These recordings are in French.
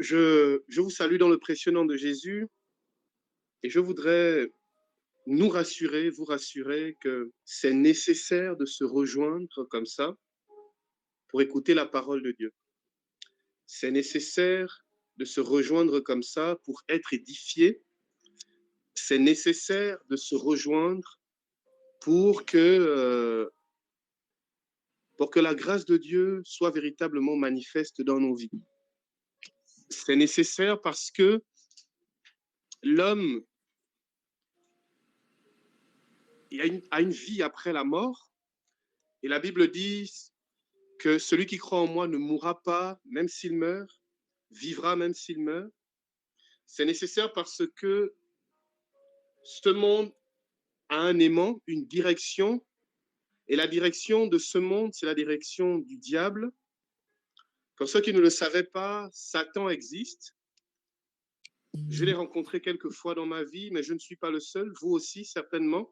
Je vous salue dans le précieux nom de Jésus et je voudrais nous rassurer, vous rassurer que c'est nécessaire de se rejoindre comme ça pour écouter la parole de Dieu. C'est nécessaire de se rejoindre comme ça pour être édifié. C'est nécessaire de se rejoindre pour que la grâce de Dieu soit véritablement manifeste dans nos vies. C'est nécessaire parce que l'homme a une vie après la mort, et la Bible dit que celui qui croit en moi ne mourra pas, même s'il meurt, vivra même s'il meurt. C'est nécessaire parce que ce monde a un aimant, une direction, et la direction de ce monde, c'est la direction du diable. Pour ceux qui ne le savaient pas, Satan existe. Je l'ai rencontré quelques fois dans ma vie, mais je ne suis pas le seul, vous aussi certainement.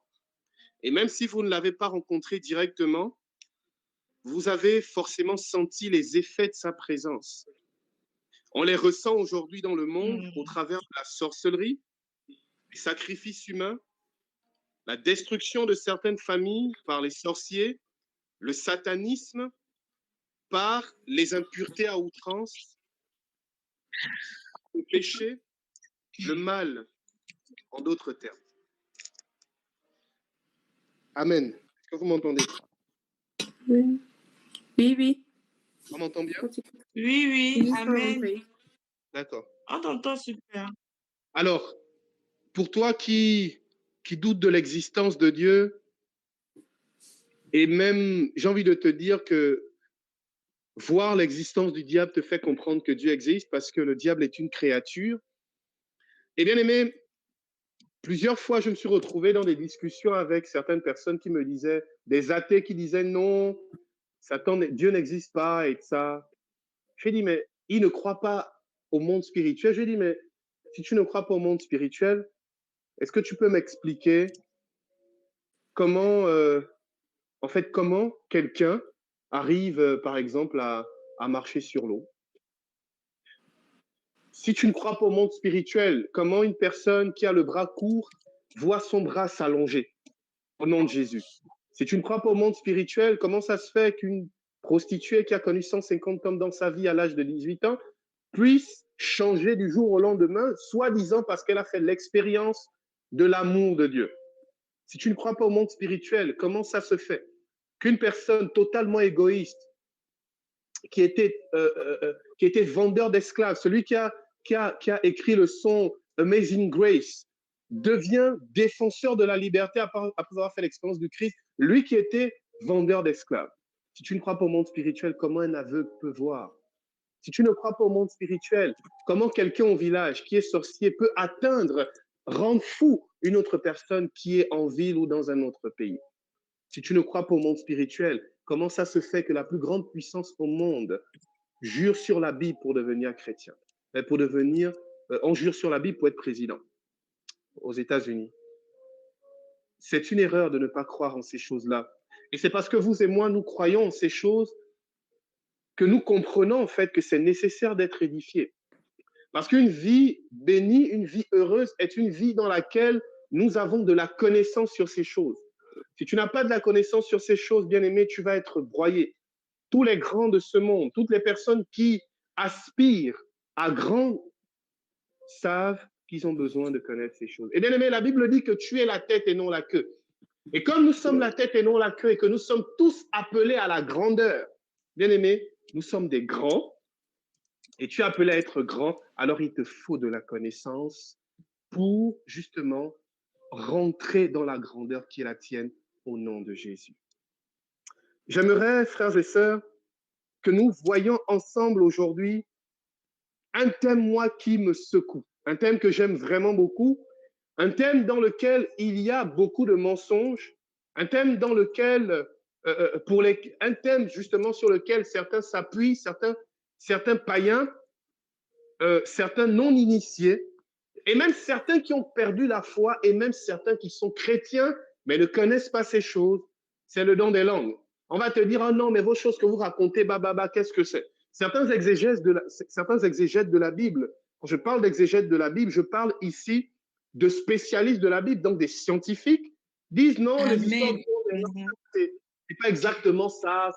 Et même si vous ne l'avez pas rencontré directement, vous avez forcément senti les effets de sa présence. On les ressent aujourd'hui dans le monde au travers de la sorcellerie, les sacrifices humains, la destruction de certaines familles par les sorciers, le satanisme par les impuretés à outrance, le péché, le mal, en d'autres termes. Amen. Est-ce que vous m'entendez? Oui. Oui, oui. On m'entend bien? Oui, oui, amen. D'accord. On t'entend super. Alors, pour toi qui doute de l'existence de Dieu, et même, j'ai envie de te dire que voir l'existence du diable te fait comprendre que Dieu existe parce que le diable est une créature. Et bien aimé, plusieurs fois, je me suis retrouvé dans des discussions avec certaines personnes qui me disaient, des athées qui disaient non, Satan, Dieu n'existe pas et ça. J'ai dit, mais ils ne croient pas au monde spirituel. J'ai dit, mais si tu ne crois pas au monde spirituel, est-ce que tu peux m'expliquer comment, comment quelqu'un arrive, par exemple, à marcher sur l'eau? Si tu ne crois pas au monde spirituel, comment une personne qui a le bras court voit son bras s'allonger au nom de Jésus? Si tu ne crois pas au monde spirituel, comment ça se fait qu'une prostituée qui a connu 150 hommes dans sa vie à l'âge de 18 ans puisse changer du jour au lendemain, soi-disant parce qu'elle a fait l'expérience de l'amour de Dieu? Si tu ne crois pas au monde spirituel, comment ça se fait qu'une personne totalement égoïste, qui était vendeur d'esclaves, celui qui a écrit le son Amazing Grace, devient défenseur de la liberté après avoir fait l'expérience du Christ, lui qui était vendeur d'esclaves? Si tu ne crois pas au monde spirituel, comment un aveugle peut voir? Si tu ne crois pas au monde spirituel, comment quelqu'un au village qui est sorcier peut atteindre, rendre fou une autre personne qui est en ville ou dans un autre pays? Si tu ne crois pas au monde spirituel, comment ça se fait que la plus grande puissance au monde jure sur la Bible pour devenir chrétien, on jure sur la Bible pour être président aux États-Unis? C'est une erreur de ne pas croire en ces choses-là. Et c'est parce que vous et moi, nous croyons en ces choses que nous comprenons en fait que c'est nécessaire d'être édifié. Parce qu'une vie bénie, une vie heureuse est une vie dans laquelle nous avons de la connaissance sur ces choses. Si tu n'as pas de la connaissance sur ces choses, bien aimé, tu vas être broyé. Tous les grands de ce monde, toutes les personnes qui aspirent à grand savent qu'ils ont besoin de connaître ces choses. Et bien aimé, la Bible dit que tu es la tête et non la queue. Et comme nous sommes la tête et non la queue et que nous sommes tous appelés à la grandeur, bien aimé, nous sommes des grands et tu es appelé à être grand, alors il te faut de la connaissance pour justement rentrer dans la grandeur qui est la tienne au nom de Jésus. J'aimerais, frères et sœurs, que nous voyions ensemble aujourd'hui un thème, moi, qui me secoue, un thème que j'aime vraiment beaucoup, un thème dans lequel il y a beaucoup de mensonges, un thème dans lequel, un thème justement sur lequel certains s'appuient, certains païens, certains non-initiés, et même certains qui ont perdu la foi, et même certains qui sont chrétiens, mais ne connaissent pas ces choses. C'est le don des langues. On va te dire, oh non, mais vos choses que vous racontez, qu'est-ce que c'est? certains exégètes de la Bible, quand je parle d'exégètes de la Bible, je parle ici de spécialistes de la Bible, donc des scientifiques, disent non, les histoires Amen. du monde, c'est pas exactement ça.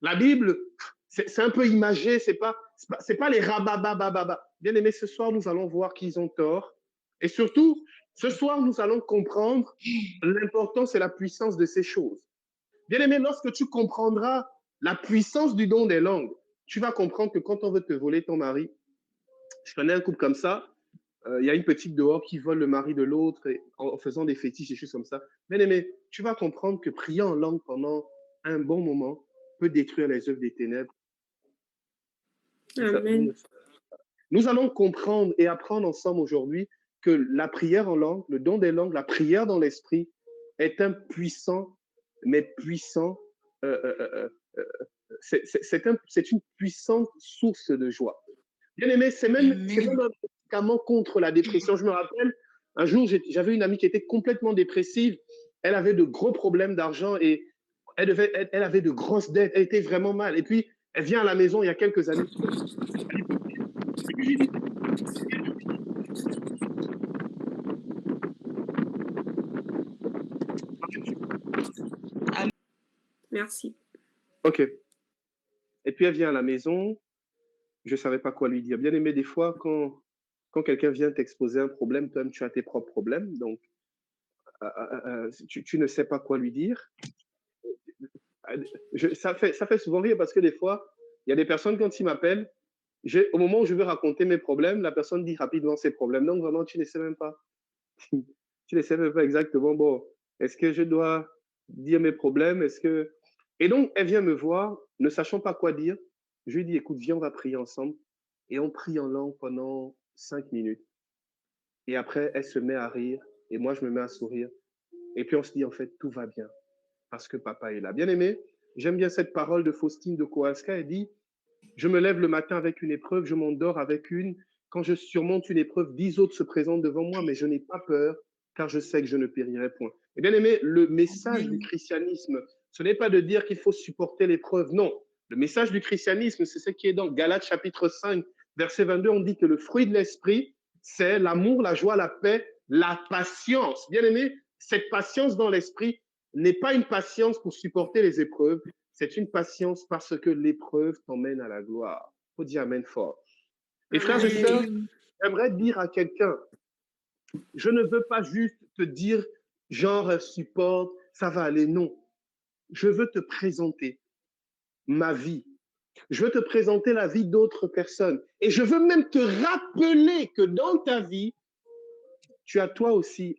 La Bible, c'est un peu imagé, c'est pas les rabababababa. Bien aimé, ce soir, nous allons voir qu'ils ont tort. Et surtout, ce soir, nous allons comprendre l'importance et la puissance de ces choses. Bien aimé, lorsque tu comprendras la puissance du don des langues, tu vas comprendre que quand on veut te voler ton mari, je connais un couple comme ça, y a une petite dehors qui vole le mari de l'autre en faisant des fétiches et des choses comme ça. Bien aimé, tu vas comprendre que prier en langue pendant un bon moment peut détruire les œuvres des ténèbres. Amen. Nous allons comprendre et apprendre ensemble aujourd'hui que la prière en langue, le don des langues, la prière dans l'esprit est un puissant, mais puissant, c'est une puissante source de joie. Bien aimé, c'est même un médicament contre la dépression. Je me rappelle, un jour, j'avais une amie qui était complètement dépressive. Elle avait de gros problèmes d'argent et elle avait de grosses dettes. Elle était vraiment mal. Et puis, elle vient à la maison il y a quelques années. Merci. OK. Et puis, elle vient à la maison. Je ne savais pas quoi lui dire. Bien aimé, des fois, quand quelqu'un vient t'exposer un problème, toi-même, tu as tes propres problèmes. Donc, tu ne sais pas quoi lui dire. Ça fait souvent rire parce que des fois, il y a des personnes, quand ils m'appellent, au moment où je veux raconter mes problèmes, la personne dit rapidement ses problèmes. Donc, vraiment, tu ne sais même pas. Tu ne sais même pas exactement, bon, est-ce que je dois dire mes problèmes? Et donc, elle vient me voir, ne sachant pas quoi dire. Je lui dis, écoute, viens, on va prier ensemble. Et on prie en langue pendant 5 minutes. Et après, elle se met à rire. Et moi, je me mets à sourire. Et puis, on se dit, en fait, tout va bien. Parce que papa est là. Bien aimé, j'aime bien cette parole de Faustine de Kowalska. Elle dit, je me lève le matin avec une épreuve, je m'endors avec une. Quand je surmonte une épreuve, 10 autres se présentent devant moi, mais je n'ai pas peur, car je sais que je ne périrai point. Et bien aimé, le message du christianisme, ce n'est pas de dire qu'il faut supporter l'épreuve, non. Le message du christianisme, c'est ce qui est dans Galates chapitre 5, verset 22, on dit que le fruit de l'esprit, c'est l'amour, la joie, la paix, la patience. Bien aimé, cette patience dans l'esprit n'est pas une patience pour supporter les épreuves, c'est une patience parce que l'épreuve t'emmène à la gloire. Il faut dire Amen fort. Et frères et sœurs, j'aimerais dire à quelqu'un, je ne veux pas juste te dire, genre, supporte, ça va aller. Non. Je veux te présenter ma vie. Je veux te présenter la vie d'autres personnes. Et je veux même te rappeler que dans ta vie, tu as toi aussi,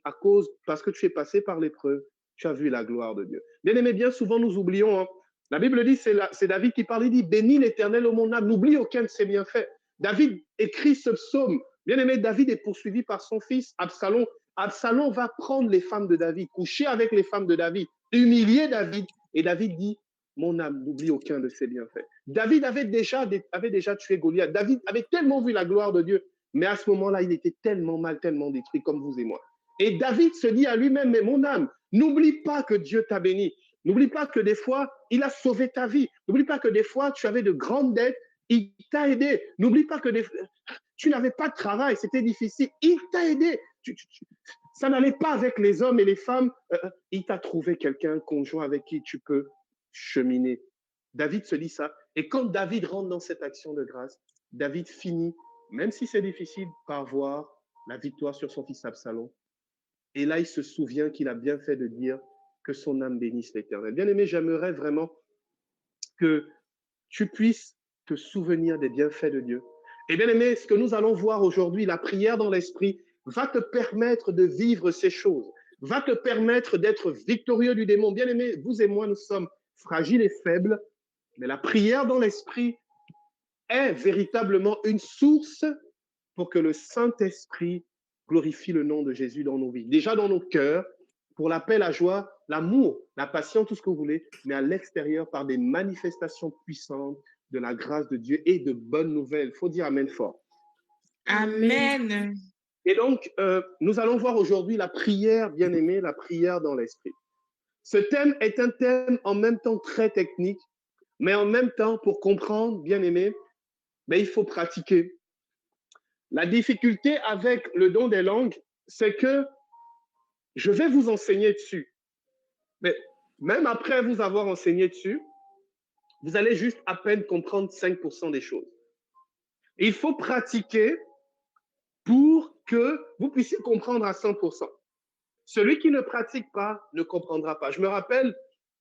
parce que tu es passé par l'épreuve, tu as vu la gloire de Dieu. Bien aimé, bien souvent nous oublions, hein. La Bible dit, c'est David qui parle, il dit, bénis l'Éternel au mon âme, n'oublie aucun de ses bienfaits. David écrit ce psaume. Bien aimé, David est poursuivi par son fils Absalom. Absalom va prendre les femmes de David, coucher avec les femmes de David, humilier David. Et David dit, mon âme, n'oublie aucun de ses bienfaits. David avait déjà tué Goliath. David avait tellement vu la gloire de Dieu. Mais à ce moment-là, il était tellement mal, tellement détruit comme vous et moi. Et David se dit à lui-même, mais mon âme, n'oublie pas que Dieu t'a béni. N'oublie pas que des fois, il a sauvé ta vie. N'oublie pas que des fois, tu avais de grandes dettes. Il t'a aidé. N'oublie pas que tu n'avais pas de travail. C'était difficile. Il t'a aidé. Ça n'allait pas avec les hommes et les femmes. Il t'a trouvé quelqu'un, conjoint avec qui tu peux cheminer. David se dit ça. Et quand David rentre dans cette action de grâce, David finit, même si c'est difficile, par voir la victoire sur son fils Absalom. Et là, il se souvient qu'il a bien fait de dire que son âme bénisse l'Éternel. Bien aimé, j'aimerais vraiment que tu puisses te souvenir des bienfaits de Dieu. Et bien aimé, ce que nous allons voir aujourd'hui, la prière dans l'esprit, va te permettre de vivre ces choses, va te permettre d'être victorieux du démon. Bien aimé, vous et moi, nous sommes fragiles et faibles, mais la prière dans l'esprit est véritablement une source pour que le Saint-Esprit glorifie le nom de Jésus dans nos vies. Déjà dans nos cœurs, pour la paix, la joie, l'amour, la patience, tout ce que vous voulez, mais à l'extérieur par des manifestations puissantes de la grâce de Dieu et de bonnes nouvelles. Il faut dire Amen fort. Amen. Et donc, nous allons voir aujourd'hui la prière, bien aimée, la prière dans l'esprit. Ce thème est un thème en même temps très technique, Mais en même temps, pour comprendre, bien aimé, il faut pratiquer. La difficulté avec le don des langues, c'est que je vais vous enseigner dessus. Mais même après vous avoir enseigné dessus, vous allez juste à peine comprendre 5% des choses. Et il faut pratiquer pour que vous puissiez comprendre à 100%. Celui qui ne pratique pas ne comprendra pas. Je me rappelle,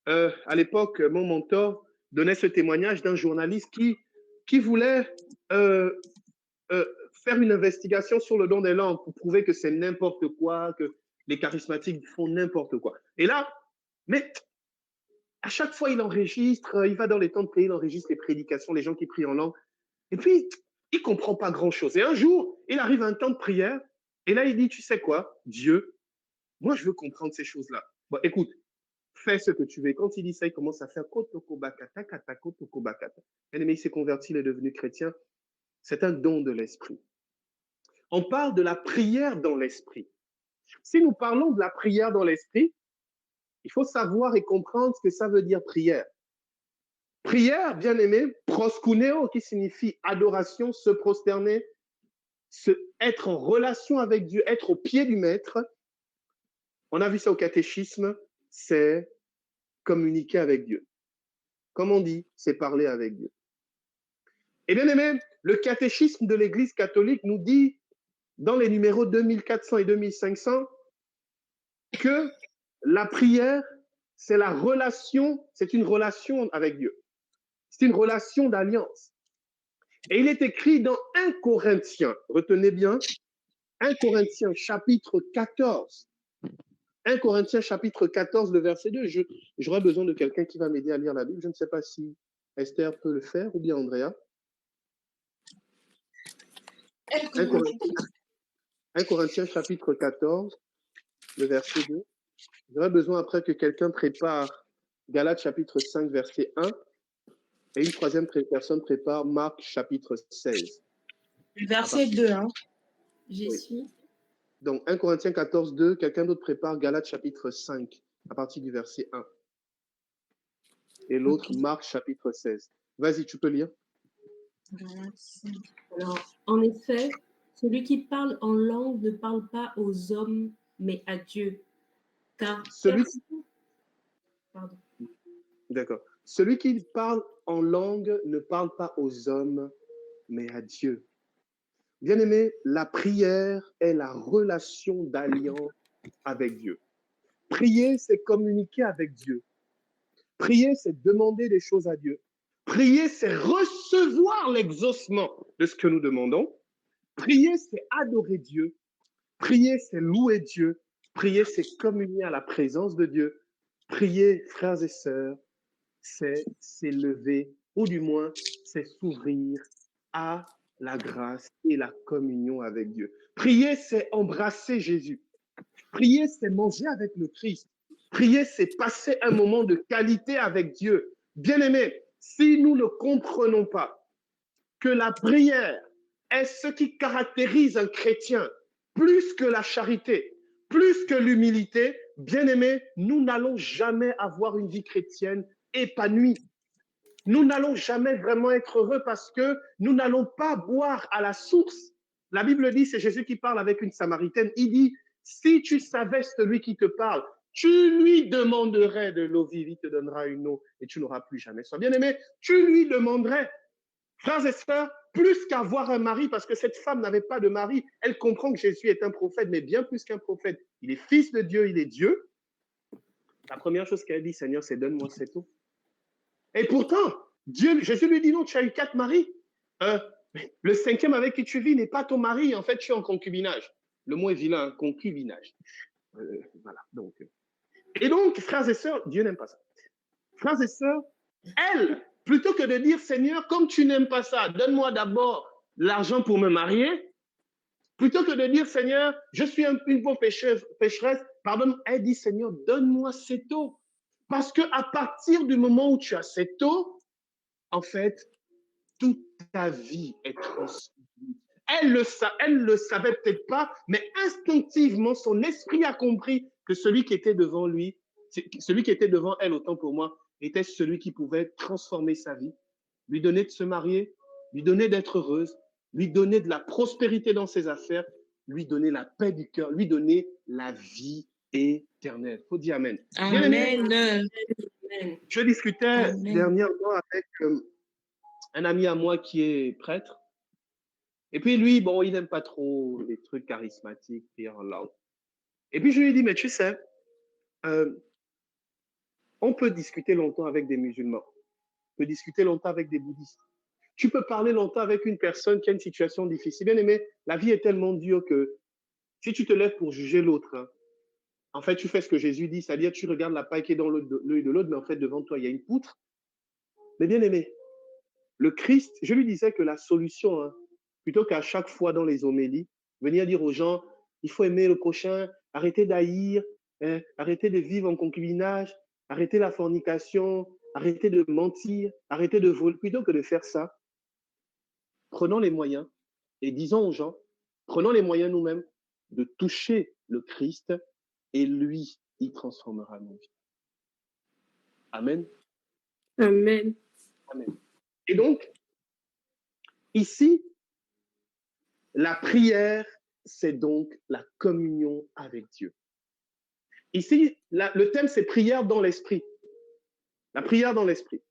à l'époque, mon mentor donnait ce témoignage d'un journaliste qui voulait faire une investigation sur le don des langues pour prouver que c'est n'importe quoi, que les charismatiques font n'importe quoi. Et là, mais à chaque fois, il enregistre, il va dans les temps de prière, il enregistre les prédications, les gens qui prient en langue. Et puis, il ne comprend pas grand-chose. Et un jour, il arrive à un temps de prière, et là, il dit, tu sais quoi, Dieu, moi, je veux comprendre ces choses-là. Bon, écoute, fais ce que tu veux. Et quand il dit ça, il commence à faire kotoko bakata, kata, kotoko bakata. Bien-aimé, il s'est converti, il est devenu chrétien. C'est un don de l'esprit. On parle de la prière dans l'esprit. Si nous parlons de la prière dans l'esprit, il faut savoir et comprendre ce que ça veut dire prière. Prière, bien aimé, proskuneo, qui signifie adoration, se prosterner, être en relation avec Dieu, être au pied du maître. On a vu ça au catéchisme, c'est communiquer avec Dieu. Comme on dit, c'est parler avec Dieu. Et bien aimé, le catéchisme de l'Église catholique nous dit, dans les numéros 2400 et 2500, que la prière, c'est la relation, c'est une relation avec Dieu. C'est une relation d'alliance. Et il est écrit dans 1 Corinthiens, retenez bien, 1 Corinthiens chapitre 14. 1 Corinthiens chapitre 14, le verset 2. J'aurais besoin de quelqu'un qui va m'aider à lire la Bible. Je ne sais pas si Esther peut le faire ou bien Andrea. 1 Corinthiens chapitre 14, le verset 2. J'aurais besoin après que quelqu'un prépare Galates chapitre 5, verset 1. Et une troisième personne prépare Marc chapitre 16. Verset 2, hein. J'y Oui. suis. Donc 1 Corinthiens 14, 2. Quelqu'un d'autre prépare Galates chapitre 5, à partir du verset 1. Et l'autre, Ok. Marc chapitre 16. Vas-y, tu peux lire. Alors, en effet, celui qui parle en langue ne parle pas aux hommes, mais à Dieu. Car Pardon. D'accord. Celui qui parle en langue ne parle pas aux hommes, mais à Dieu. Bien-aimé, la prière est la relation d'alliance avec Dieu. Prier, c'est communiquer avec Dieu. Prier, c'est demander des choses à Dieu. Prier, c'est recevoir l'exaucement de ce que nous demandons. Prier, c'est adorer Dieu. Prier, c'est louer Dieu. Prier, c'est communier à la présence de Dieu. Prier, frères et sœurs, c'est s'élever, ou du moins, c'est s'ouvrir à la grâce et la communion avec Dieu. Prier, c'est embrasser Jésus. Prier, c'est manger avec le Christ. Prier, c'est passer un moment de qualité avec Dieu. Bien-aimés, si nous ne comprenons pas que la prière est ce qui caractérise un chrétien, plus que la charité, plus que l'humilité, bien-aimés, nous n'allons jamais avoir une vie chrétienne épanouie. Nous n'allons jamais vraiment être heureux parce que nous n'allons pas boire à la source. La Bible dit, c'est Jésus qui parle avec une Samaritaine, il dit, si tu savais celui qui te parle, tu lui demanderais de l'eau vive, il te donnera une eau et tu n'auras plus jamais soif. Bien-aimé, tu lui demanderais, frères et sœurs, plus qu'avoir un mari, parce que cette femme n'avait pas de mari, elle comprend que Jésus est un prophète, mais bien plus qu'un prophète. Il est fils de Dieu, il est Dieu. La première chose qu'elle dit, Seigneur, c'est donne-moi cette eau. Et pourtant, Jésus lui dit non, tu as eu 4 maris. Le 5e avec qui tu vis n'est pas ton mari, en fait, tu es en concubinage. Le mot est vilain, concubinage. Voilà. Et donc, frères et sœurs, Dieu n'aime pas ça. Frères et sœurs, elle, plutôt que de dire, Seigneur, comme tu n'aimes pas ça, donne-moi d'abord l'argent pour me marier, plutôt que de dire, Seigneur, je suis une pauvre pécheresse, pardonne, elle dit, Seigneur, donne-moi cette eau. Parce qu'à partir du moment où tu as cette eau, en fait, toute ta vie est transformée. Elle le savait peut-être pas, mais instinctivement, son esprit a compris que celui qui était devant lui, celui qui était devant elle, autant pour moi, était celui qui pouvait transformer sa vie, lui donner de se marier, lui donner d'être heureuse, lui donner de la prospérité dans ses affaires, lui donner la paix du cœur, lui donner la vie éternelle. Faut dire Amen. Bien aimé, Amen. Amen. je discutais Amen. dernièrement avec un ami à moi qui est prêtre. Et puis lui, bon, il n'aime pas trop les trucs charismatiques, prière en langue. Et puis je lui ai dit, mais tu sais, euh, on peut discuter longtemps avec des musulmans, on peut discuter longtemps avec des bouddhistes. Tu peux parler longtemps avec une personne qui a une situation difficile. Bien aimé, la vie est tellement dure que si tu te lèves pour juger l'autre, hein, en fait, tu fais ce que Jésus dit, c'est-à-dire tu regardes la paille qui est dans l'œil de l'autre, mais en fait, devant toi, il y a une poutre. Mais bien aimé, le Christ, je lui disais que la solution, hein, plutôt qu'à chaque fois dans les homélies, venir dire aux gens, il faut aimer le prochain, arrêter d'haïr, hein, arrêter de vivre en concubinage, arrêter la fornication, arrêter de mentir, arrêter de voler, plutôt que de faire ça, prenons les moyens et disons aux gens, prenons les moyens nous-mêmes de toucher le Christ et lui, il transformera nos vies. Amen. Amen. Amen. Et donc, ici, la prière, c'est donc la communion avec Dieu. Ici, le thème, c'est prière dans l'esprit. La prière dans l'esprit.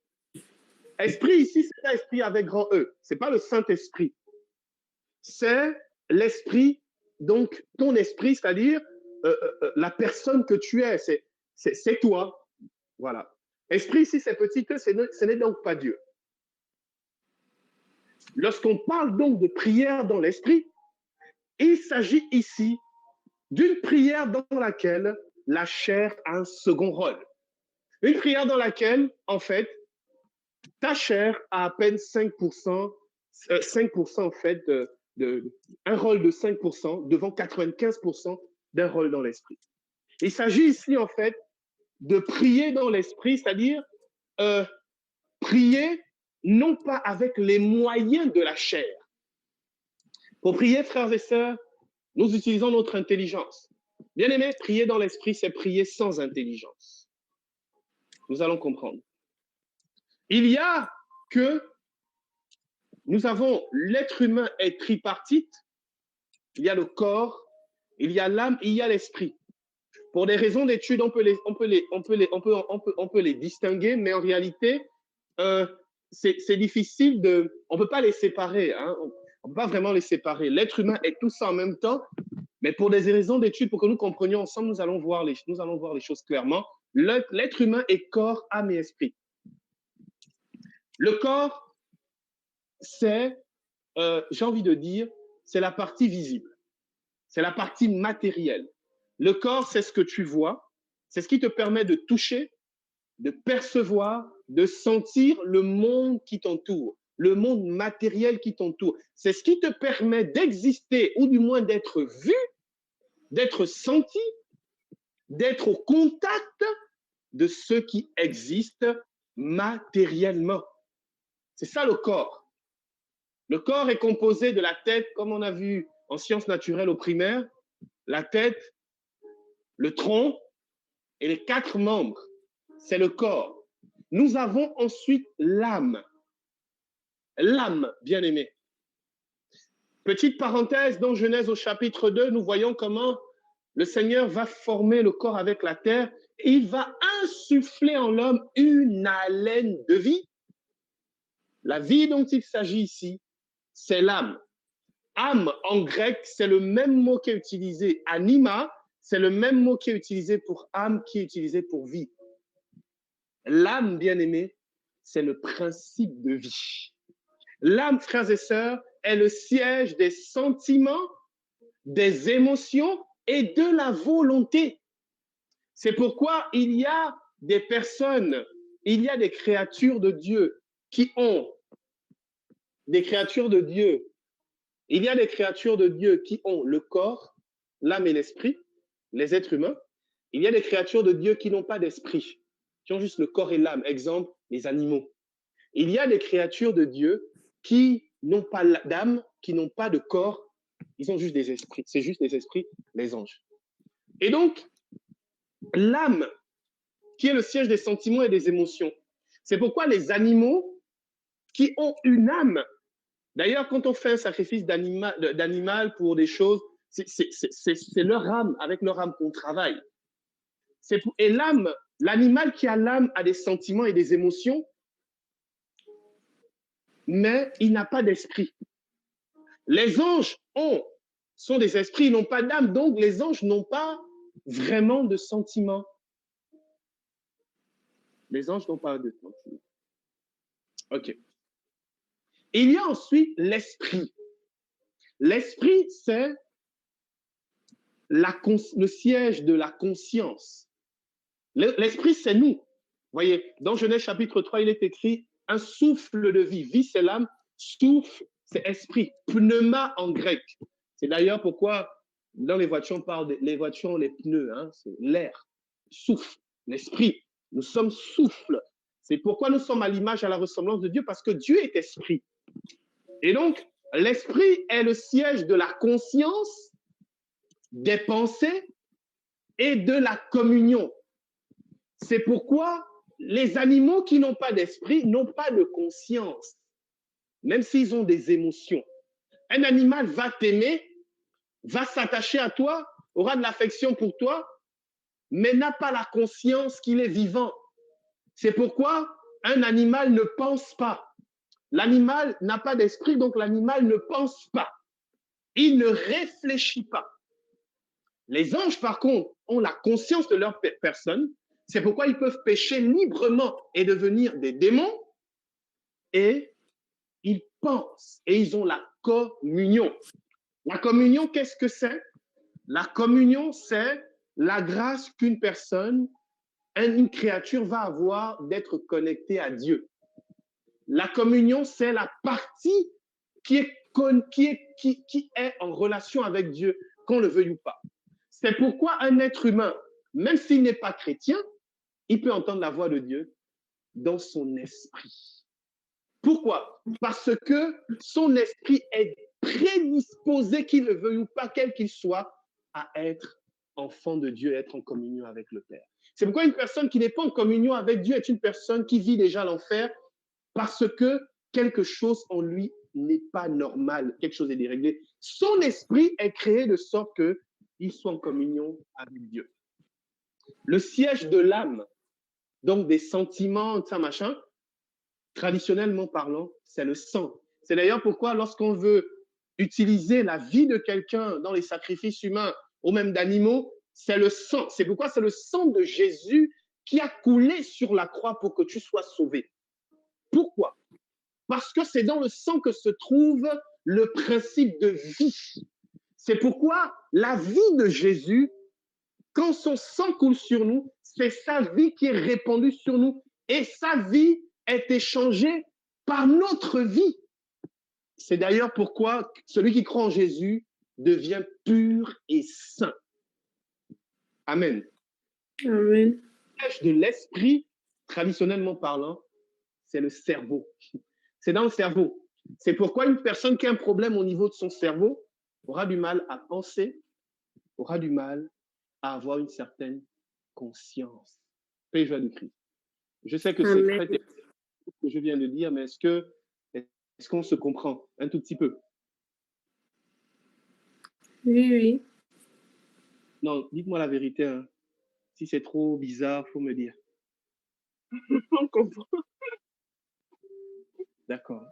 Esprit, ici, c'est pas esprit avec grand E. C'est pas le Saint-Esprit. C'est l'esprit, donc ton esprit, c'est-à-dire la personne que tu es. C'est toi. Voilà. Esprit, ici, c'est petit E, ce n'est donc pas Dieu. Lorsqu'on parle donc de prière dans l'esprit, il s'agit ici d'une prière dans laquelle la chair a un second rôle. Une prière dans laquelle, en fait, ta chair a à peine 5%, 5% en fait, un rôle de 5% devant 95% d'un rôle dans l'esprit. Il s'agit ici, en fait, de prier dans l'esprit, c'est-à-dire prier non pas avec les moyens de la chair. Pour prier, frères et sœurs, nous utilisons notre intelligence. Bien aimé, prier dans l'esprit, c'est prier sans intelligence. Nous allons comprendre. Il y a que nous avons, l'être humain est tripartite, il y a le corps, il y a l'âme, il y a l'esprit. Pour des raisons d'études, on peut les distinguer, mais en réalité, c'est difficile on ne peut pas les séparer, hein, on ne peut pas vraiment les séparer. L'être humain est tout ça en même temps, mais pour des raisons d'études, pour que nous comprenions ensemble, nous allons voir les choses clairement. L'être humain est corps, âme et esprit. Le corps, c'est, j'ai envie de dire, c'est la partie visible. C'est la partie matérielle. Le corps, c'est ce que tu vois. C'est ce qui te permet de toucher, de percevoir, de sentir le monde qui t'entoure, le monde matériel qui t'entoure. C'est ce qui te permet d'exister, ou du moins d'être vu, d'être senti, d'être au contact de ce qui existe matériellement. C'est ça le corps. Le corps est composé de la tête, comme on a vu en sciences naturelles au primaire, la tête, le tronc et les 4 membres. C'est le corps. Nous avons ensuite l'âme. L'âme, bien aimé. Petite parenthèse, dans Genèse au chapitre 2, nous voyons comment le Seigneur va former le corps avec la terre et il va insuffler en l'homme une haleine de vie. La vie dont il s'agit ici, c'est l'âme. Âme, en grec, c'est le même mot qui est utilisé. Anima, c'est le même mot qui est utilisé pour âme, qui est utilisé pour vie. L'âme, bien-aimée, c'est le principe de vie. L'âme, frères et sœurs, est le siège des sentiments, des émotions et de la volonté. C'est pourquoi il y a des personnes, il y a des créatures de Dieu qui ont des créatures de Dieu. Il y a des créatures de Dieu qui ont le corps, l'âme et l'esprit, les êtres humains. Il y a des créatures de Dieu qui n'ont pas d'esprit, qui ont juste le corps et l'âme. Exemple, les animaux. Il y a des créatures de Dieu qui n'ont pas d'âme, qui n'ont pas de corps. Ils ont juste des esprits. C'est juste des esprits, les anges. Et donc, l'âme, qui est le siège des sentiments et des émotions. C'est pourquoi les animaux qui ont une âme, d'ailleurs, quand on fait un sacrifice d'animal pour des choses, c'est leur âme, avec leur âme qu'on travaille. Et l'âme, l'animal qui a l'âme a des sentiments et des émotions, mais il n'a pas d'esprit. Les anges sont des esprits, ils n'ont pas d'âme, donc les anges n'ont pas vraiment de sentiments. Les anges n'ont pas de sentiments. OK. Il y a ensuite l'esprit. L'esprit, c'est le siège de la conscience. L'esprit, c'est nous. Vous voyez, dans Genèse chapitre 3, il est écrit un souffle de vie. Vie, c'est l'âme. Souffle, c'est esprit. Pneuma en grec. C'est d'ailleurs pourquoi dans les voitures, on parle des voitures, les pneus, hein, c'est l'air. Souffle, l'esprit. Nous sommes souffle. C'est pourquoi nous sommes à l'image, à la ressemblance de Dieu, parce que Dieu est esprit. Et donc, l'esprit est le siège de la conscience, des pensées et de la communion. C'est pourquoi les animaux qui n'ont pas d'esprit n'ont pas de conscience, même s'ils ont des émotions. Un animal va t'aimer, va s'attacher à toi, aura de l'affection pour toi, mais n'a pas la conscience qu'il est vivant. C'est pourquoi un animal ne pense pas. L'animal n'a pas d'esprit, donc l'animal ne pense pas. Il ne réfléchit pas. Les anges, par contre, ont la conscience de leur personne. C'est pourquoi ils peuvent pécher librement et devenir des démons. Et ils pensent et ils ont la communion. La communion, qu'est-ce que c'est? La communion, c'est la grâce qu'une personne, une créature va avoir d'être connectée à Dieu. La communion, c'est la partie qui est en relation avec Dieu, qu'on le veuille ou pas. C'est pourquoi un être humain, même s'il n'est pas chrétien, il peut entendre la voix de Dieu dans son esprit. Pourquoi? Parce que son esprit est prédisposé, qu'il le veuille ou pas, quel qu'il soit, à être enfant de Dieu, être en communion avec le Père. C'est pourquoi une personne qui n'est pas en communion avec Dieu est une personne qui vit déjà l'enfer parce que quelque chose en lui n'est pas normal, quelque chose est déréglé. Son esprit est créé de sorte qu'il soit en communion avec Dieu. Le siège de l'âme, donc des sentiments, ça machin, traditionnellement parlant, c'est le sang. C'est d'ailleurs pourquoi lorsqu'on veut utiliser la vie de quelqu'un dans les sacrifices humains ou même d'animaux, c'est le sang. C'est pourquoi c'est le sang de Jésus qui a coulé sur la croix pour que tu sois sauvé. Pourquoi? Parce que c'est dans le sang que se trouve le principe de vie. C'est pourquoi la vie de Jésus, quand son sang coule sur nous, c'est sa vie qui est répandue sur nous et sa vie est échangée par notre vie. C'est d'ailleurs pourquoi celui qui croit en Jésus devient pur et saint. Amen. Amen. De l'esprit, traditionnellement parlant, c'est le cerveau. C'est dans le cerveau. C'est pourquoi une personne qui a un problème au niveau de son cerveau aura du mal à penser, aura du mal à avoir une certaine conscience. Paix et joie du Christ. Je sais que c'est très ce que je viens de dire, mais est-ce qu'on se comprend un tout petit peu? Oui, oui. Non, dites-moi la vérité. Hein. Si c'est trop bizarre, il faut me dire. On comprend. D'accord.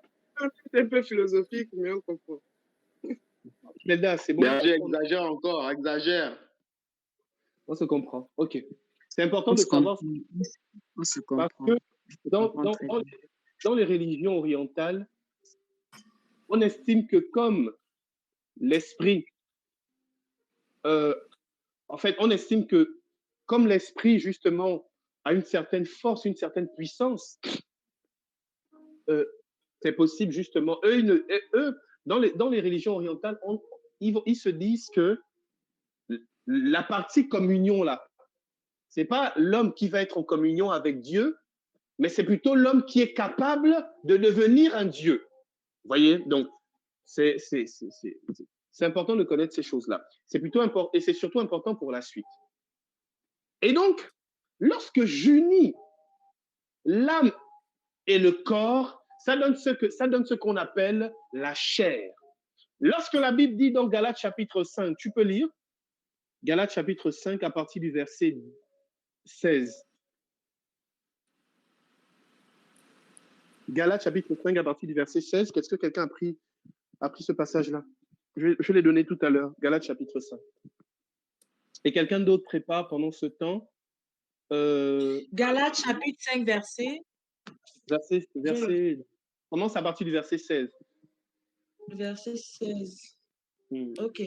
C'est un peu philosophique, mais on comprend. Nelda, c'est bon. Berger, exagère encore, exagère. On se comprend. OK. C'est important de savoir. On se comprend. Parce que dans les religions orientales, on estime que comme l'esprit, en fait, on estime que comme l'esprit, justement, a une certaine force, une certaine puissance, c'est possible, justement. Eux, dans les religions orientales, ils se disent que la partie communion, là, c'est pas l'homme qui va être en communion avec Dieu, mais c'est plutôt l'homme qui est capable de devenir un Dieu. Vous voyez? Donc, c'est important de connaître ces choses-là. C'est plutôt important, et c'est surtout important pour la suite. Et donc, lorsque j'unis l'âme et le corps, ça donne ce qu'on appelle la chair. Lorsque la Bible dit dans Galates chapitre 5, tu peux lire Galates chapitre 5 à partir du verset 16. Galates chapitre 5 à partir du verset 16. Qu'est-ce que quelqu'un a pris ce passage-là? Je l'ai donné tout à l'heure. Galates chapitre 5. Et quelqu'un d'autre prépare pendant ce temps. Galates chapitre 5, Commence à partir du verset 16. Verset 16. Ok.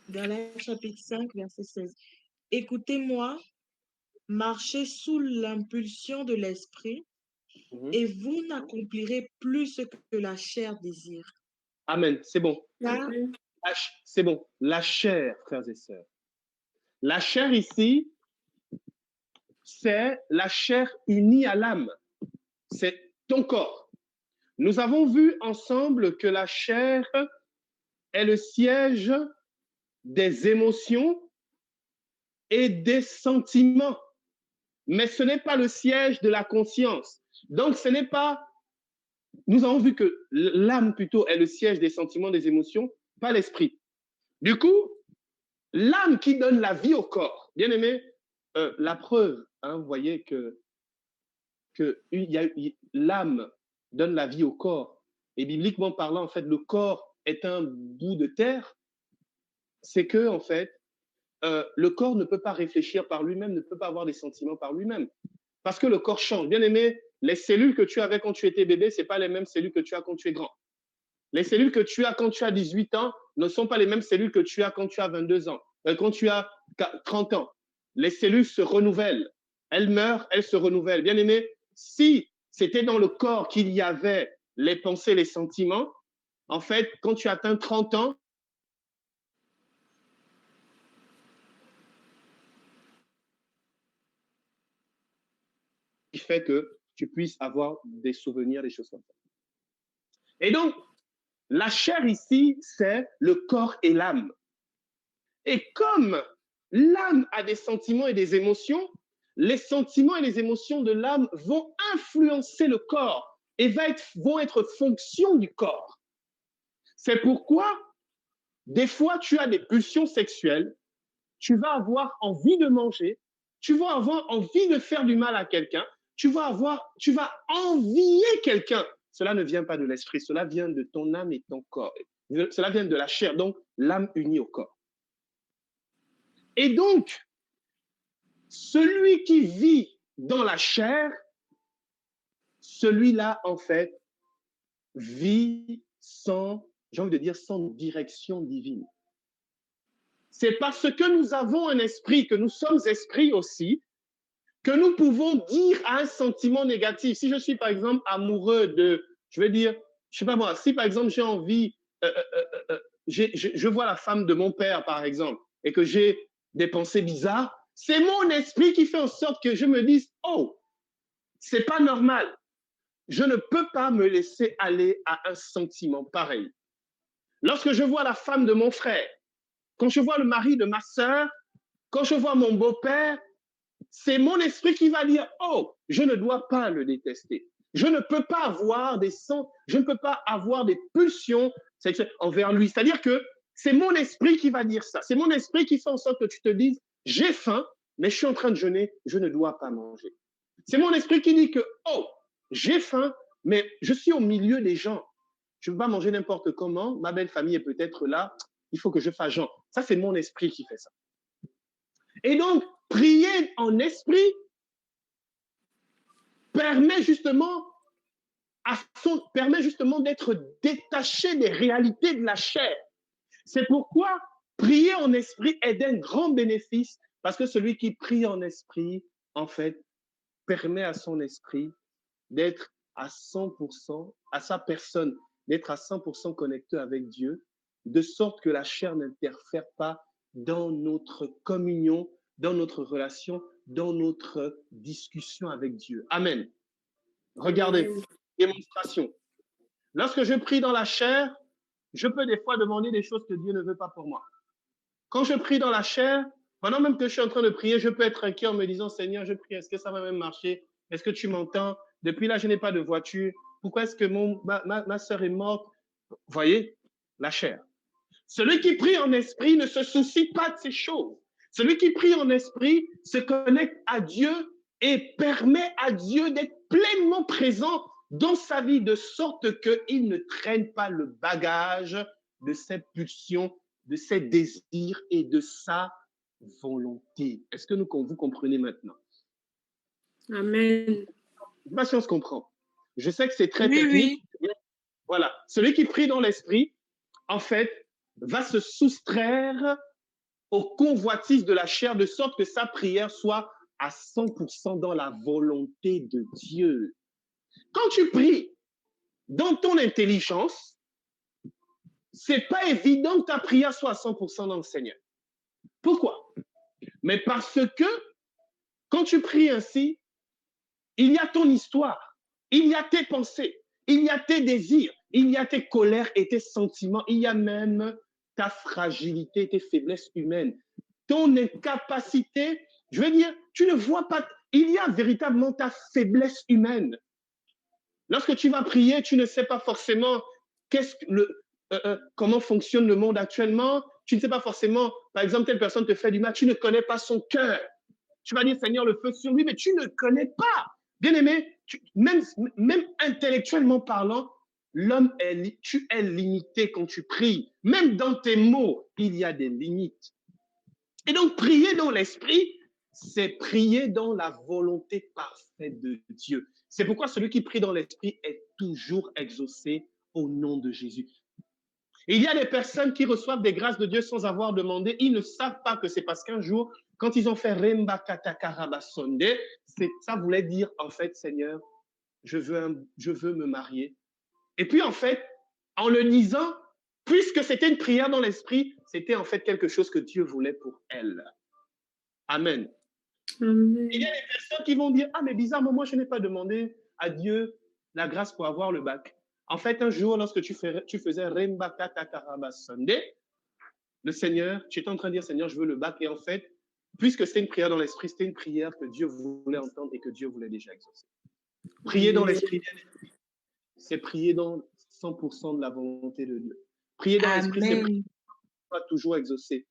Galates chapitre 5, verset 16. Écoutez-moi, marchez sous l'impulsion de l'esprit et vous n'accomplirez plus ce que la chair désire. Amen. C'est bon. Car C'est bon. La chair, frères et sœurs. La chair ici, c'est la chair unie à l'âme. C'est ton corps. Nous avons vu ensemble que la chair est le siège des émotions et des sentiments, mais ce n'est pas le siège de la conscience. Donc, ce n'est pas... Nous avons vu que l'âme, plutôt, est le siège des sentiments, des émotions, pas l'esprit. Du coup, l'âme qui donne la vie au corps, bien aimé, la preuve, hein, vous voyez que l'âme donne la vie au corps. Et bibliquement parlant, en fait, le corps est un bout de terre. C'est que, en fait, le corps ne peut pas réfléchir par lui-même, ne peut pas avoir des sentiments par lui-même. Parce que le corps change. Bien aimé, les cellules que tu avais quand tu étais bébé, ce n'est pas les mêmes cellules que tu as quand tu es grand. Les cellules que tu as quand tu as 18 ans ne sont pas les mêmes cellules que tu as quand tu as 22 ans, quand tu as 30 ans. Les cellules se renouvellent. Elles meurent, elles se renouvellent. Bien aimé, si c'était dans le corps qu'il y avait les pensées, les sentiments, en fait, quand tu atteins 30 ans, qui fait que tu puisses avoir des souvenirs, des choses comme ça. Et donc, la chair ici, c'est le corps et l'âme. Et comme l'âme a des sentiments et des émotions, les sentiments et les émotions de l'âme vont influencer le corps et vont être fonction du corps. C'est pourquoi, des fois, tu as des pulsions sexuelles, tu vas avoir envie de manger, tu vas avoir envie de faire du mal à quelqu'un, tu vas envier quelqu'un. Cela ne vient pas de l'esprit, cela vient de ton âme et ton corps. Cela vient de la chair, donc l'âme unie au corps. Et donc, celui qui vit dans la chair, celui-là, en fait, vit sans, j'ai envie de dire, sans direction divine. C'est parce que nous avons un esprit, que nous sommes esprits aussi, que nous pouvons dire à un sentiment négatif. Si je suis, par exemple, amoureux de, je vais dire, je sais pas moi, si par exemple j'ai envie, je vois la femme de mon père, par exemple, et que j'ai des pensées bizarres, c'est mon esprit qui fait en sorte que je me dise, oh, c'est pas normal. Je ne peux pas me laisser aller à un sentiment pareil. Lorsque je vois la femme de mon frère, quand je vois le mari de ma sœur, quand je vois mon beau-père, c'est mon esprit qui va dire, oh, je ne dois pas le détester. Je ne peux pas avoir je ne peux pas avoir des pulsions sexuelles envers lui. C'est-à-dire que c'est mon esprit qui va dire ça. C'est mon esprit qui fait en sorte que tu te dises, j'ai faim, mais je suis en train de jeûner, je ne dois pas manger. C'est mon esprit qui dit que, oh, j'ai faim, mais je suis au milieu des gens. Je ne peux pas manger n'importe comment. Ma belle famille est peut-être là. Il faut que je fasse genre. Ça, c'est mon esprit qui fait ça. Et donc, prier en esprit permet justement d'être détaché des réalités de la chair. C'est pourquoi prier en esprit est d'un grand bénéfice, parce que celui qui prie en esprit, en fait, permet à son esprit d'être à 100%, à sa personne, d'être à 100% connecté avec Dieu, de sorte que la chair n'interfère pas dans notre communion, dans notre relation, dans notre discussion avec Dieu. Amen. Regardez, démonstration. Lorsque je prie dans la chair, je peux des fois demander des choses que Dieu ne veut pas pour moi. Quand je prie dans la chair, Pendant même que je suis en train de prier, je peux être inquiet en me disant, Seigneur, je prie, est-ce que ça va même marcher? Est-ce que tu m'entends? Depuis là, je n'ai pas de voiture. Pourquoi est-ce que ma soeur est morte? Vous voyez, la chair. Celui qui prie en esprit ne se soucie pas de ces choses. Celui qui prie en esprit se connecte à Dieu et permet à Dieu d'être pleinement présent dans sa vie, de sorte qu'il ne traîne pas le bagage de ses pulsions, de ses désirs et de sa volonté. Est-ce que vous comprenez maintenant? Amen. Je ne sais pas si on se comprend. Je sais que c'est très technique. Oui. Voilà. Celui qui prie dans l'esprit, en fait, va se soustraire aux convoitises de la chair, de sorte que sa prière soit à 100% dans la volonté de Dieu. Quand tu pries dans ton intelligence, c'est pas évident que ta prière soit à 100% dans le Seigneur. Pourquoi? Mais parce que quand tu pries ainsi, il y a ton histoire, il y a tes pensées, il y a tes désirs, il y a tes colères et tes sentiments, il y a même ta fragilité, tes faiblesses humaines, ton incapacité. Je veux dire, tu ne vois pas, il y a véritablement ta faiblesse humaine. Lorsque tu vas prier, tu ne sais pas forcément comment fonctionne le monde actuellement. Tu ne sais pas forcément, par exemple, telle personne te fait du mal, tu ne connais pas son cœur. Tu vas dire, Seigneur, le feu sur lui, mais tu ne connais pas. Bien-aimé, même intellectuellement parlant, tu es limité quand tu pries. Même dans tes mots, il y a des limites. Et donc, prier dans l'esprit, c'est prier dans la volonté parfaite de Dieu. C'est pourquoi celui qui prie dans l'esprit est toujours exaucé au nom de Jésus. Et il y a des personnes qui reçoivent des grâces de Dieu sans avoir demandé. Ils ne savent pas que c'est parce qu'un jour, quand ils ont fait Remba Katakarabasonde, ça voulait dire, en fait, Seigneur, je veux me marier. Et puis, en fait, en le disant, puisque c'était une prière dans l'esprit, c'était en fait quelque chose que Dieu voulait pour elle. Amen. Amen. Il y a des personnes qui vont dire, ah, mais bizarrement, moi, je n'ai pas demandé à Dieu la grâce pour avoir le bac. En fait, un jour, lorsque tu faisais Remba Katakaraba Sunday, le Seigneur, tu étais en train de dire, Seigneur, je veux le bac. Et en fait, puisque c'était une prière dans l'esprit, c'était une prière que Dieu voulait entendre et que Dieu voulait déjà exaucer. Prier dans l'esprit, c'est prier dans 100% de la volonté de Dieu. Prier dans l'esprit, c'est prier pas toujours exaucé.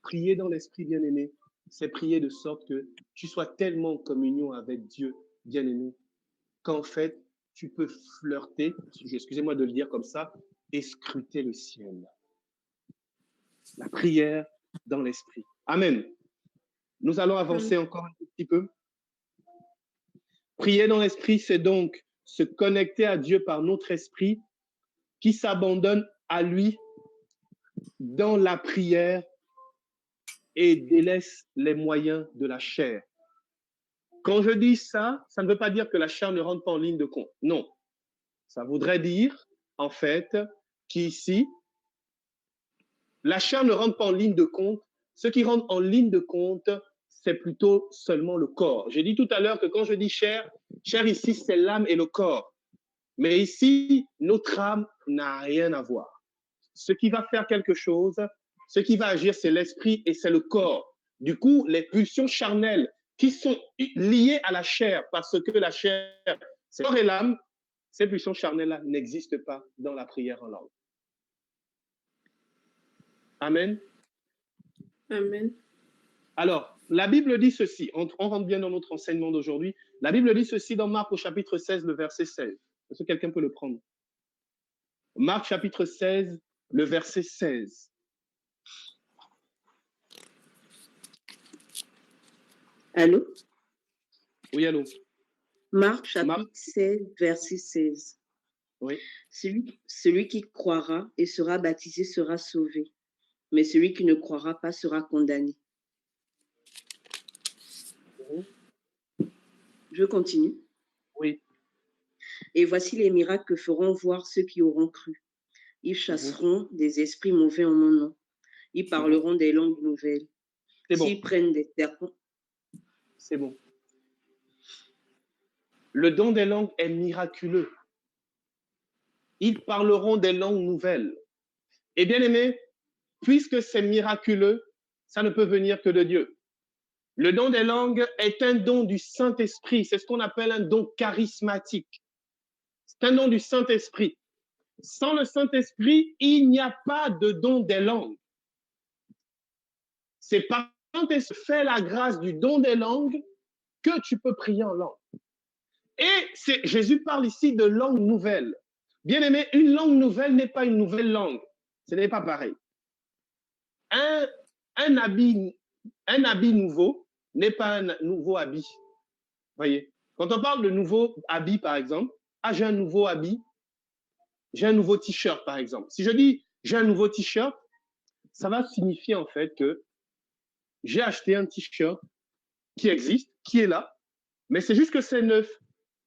Prier dans l'esprit, bien-aimé, c'est prier de sorte que tu sois tellement en communion avec Dieu, bien-aimé, qu'en fait, tu peux flirter, excusez-moi de le dire comme ça, et scruter le ciel. La prière dans l'esprit. Amen. Nous allons avancer encore un petit peu. Prier dans l'esprit, c'est donc se connecter à Dieu par notre esprit qui s'abandonne à lui dans la prière et délaisse les moyens de la chair. Quand je dis ça, ça ne veut pas dire que la chair ne rentre pas en ligne de compte. Non. Ça voudrait dire, en fait, qu'ici, la chair ne rentre pas en ligne de compte. Ce qui rentre en ligne de compte, c'est plutôt seulement le corps. J'ai dit tout à l'heure que quand je dis chair ici, c'est l'âme et le corps. Mais ici, notre âme n'a rien à voir. Ce qui va faire quelque chose, ce qui va agir, c'est l'esprit et c'est le corps. Du coup, les pulsions charnelles qui sont liées à la chair, parce que la chair, c'est le corps et l'âme, ces pulsions charnelles-là n'existent pas dans la prière en langue. Amen. Amen. Alors, la Bible dit ceci, on rentre bien dans notre enseignement d'aujourd'hui. La Bible dit ceci dans Marc au chapitre 16, le verset 16. Est-ce que quelqu'un peut le prendre? Marc chapitre 16, le verset 16. Allô? Oui, allô? Marc chapitre 16, verset 16. Oui. Celui qui croira et sera baptisé sera sauvé, mais celui qui ne croira pas sera condamné. Je continue. Oui. Et voici les miracles que feront voir ceux qui auront cru. Ils chasseront des esprits mauvais en mon nom. Ils parleront des langues nouvelles. S'ils prennent des serpents. C'est bon. Le don des langues est miraculeux. Ils parleront des langues nouvelles. Et bien aimé, puisque c'est miraculeux, ça ne peut venir que de Dieu. Le don des langues est un don du Saint-Esprit. C'est ce qu'on appelle un don charismatique. C'est un don du Saint-Esprit. Sans le Saint-Esprit, il n'y a pas de don des langues. C'est parce que tu fais la grâce du don des langues que tu peux prier en langue. Et Jésus parle ici de langue nouvelle. Bien aimé, une langue nouvelle n'est pas une nouvelle langue. Ce n'est pas pareil. Un habit nouveau n'est pas un nouveau habit. Voyez, quand on parle de nouveau habit, par exemple, j'ai un nouveau habit, j'ai un nouveau t-shirt, par exemple. Si je dis j'ai un nouveau t-shirt, ça va signifier en fait que j'ai acheté un t-shirt qui existe, qui est là, mais c'est juste que c'est neuf.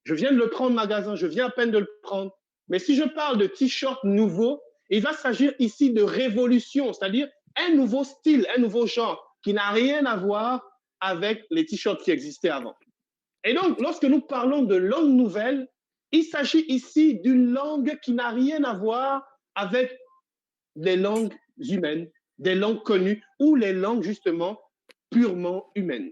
Je viens de le prendre au magasin, je viens à peine de le prendre. Mais si je parle de t-shirt nouveau, il va s'agir ici de révolution, c'est-à-dire un nouveau style, un nouveau genre qui n'a rien à voir avec les t-shirts qui existaient avant. Et donc, lorsque nous parlons de langue nouvelle, il s'agit ici d'une langue qui n'a rien à voir avec les langues humaines, des langues connues ou les langues justement purement humaines.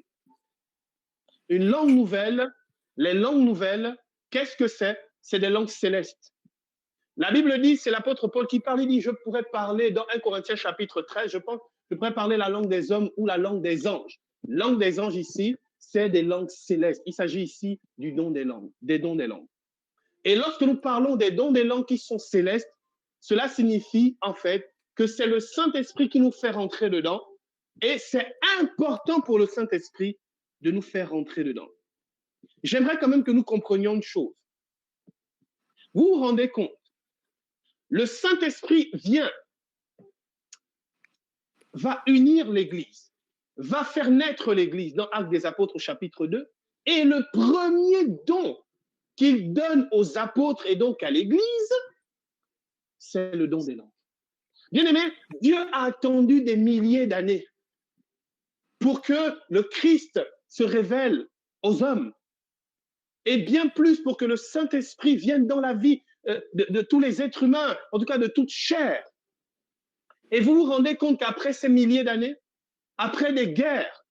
Une langue nouvelle, les langues nouvelles, qu'est-ce que c'est? C'est des langues célestes. La Bible dit, c'est l'apôtre Paul qui parle, il dit, je pourrais parler dans 1 Corinthiens chapitre 13, je pense, je pourrais parler la langue des hommes ou la langue des anges. Langue des anges ici, c'est des langues célestes. Il s'agit ici du don des langues, des dons des langues. Et lorsque nous parlons des dons des langues qui sont célestes, cela signifie en fait que c'est le Saint-Esprit qui nous fait rentrer dedans. Et c'est important pour le Saint-Esprit de nous faire rentrer dedans. J'aimerais quand même que nous comprenions une chose. Vous vous rendez compte, le Saint-Esprit va unir l'Église, va faire naître l'Église dans Actes des Apôtres chapitre 2, et le premier don qu'il donne aux apôtres et donc à l'Église, c'est le don des langues. Bien aimé, Dieu a attendu des milliers d'années pour que le Christ se révèle aux hommes, et bien plus pour que le Saint-Esprit vienne dans la vie de tous les êtres humains, en tout cas de toute chair. Et vous vous rendez compte qu'après ces milliers d'années, après des guerres,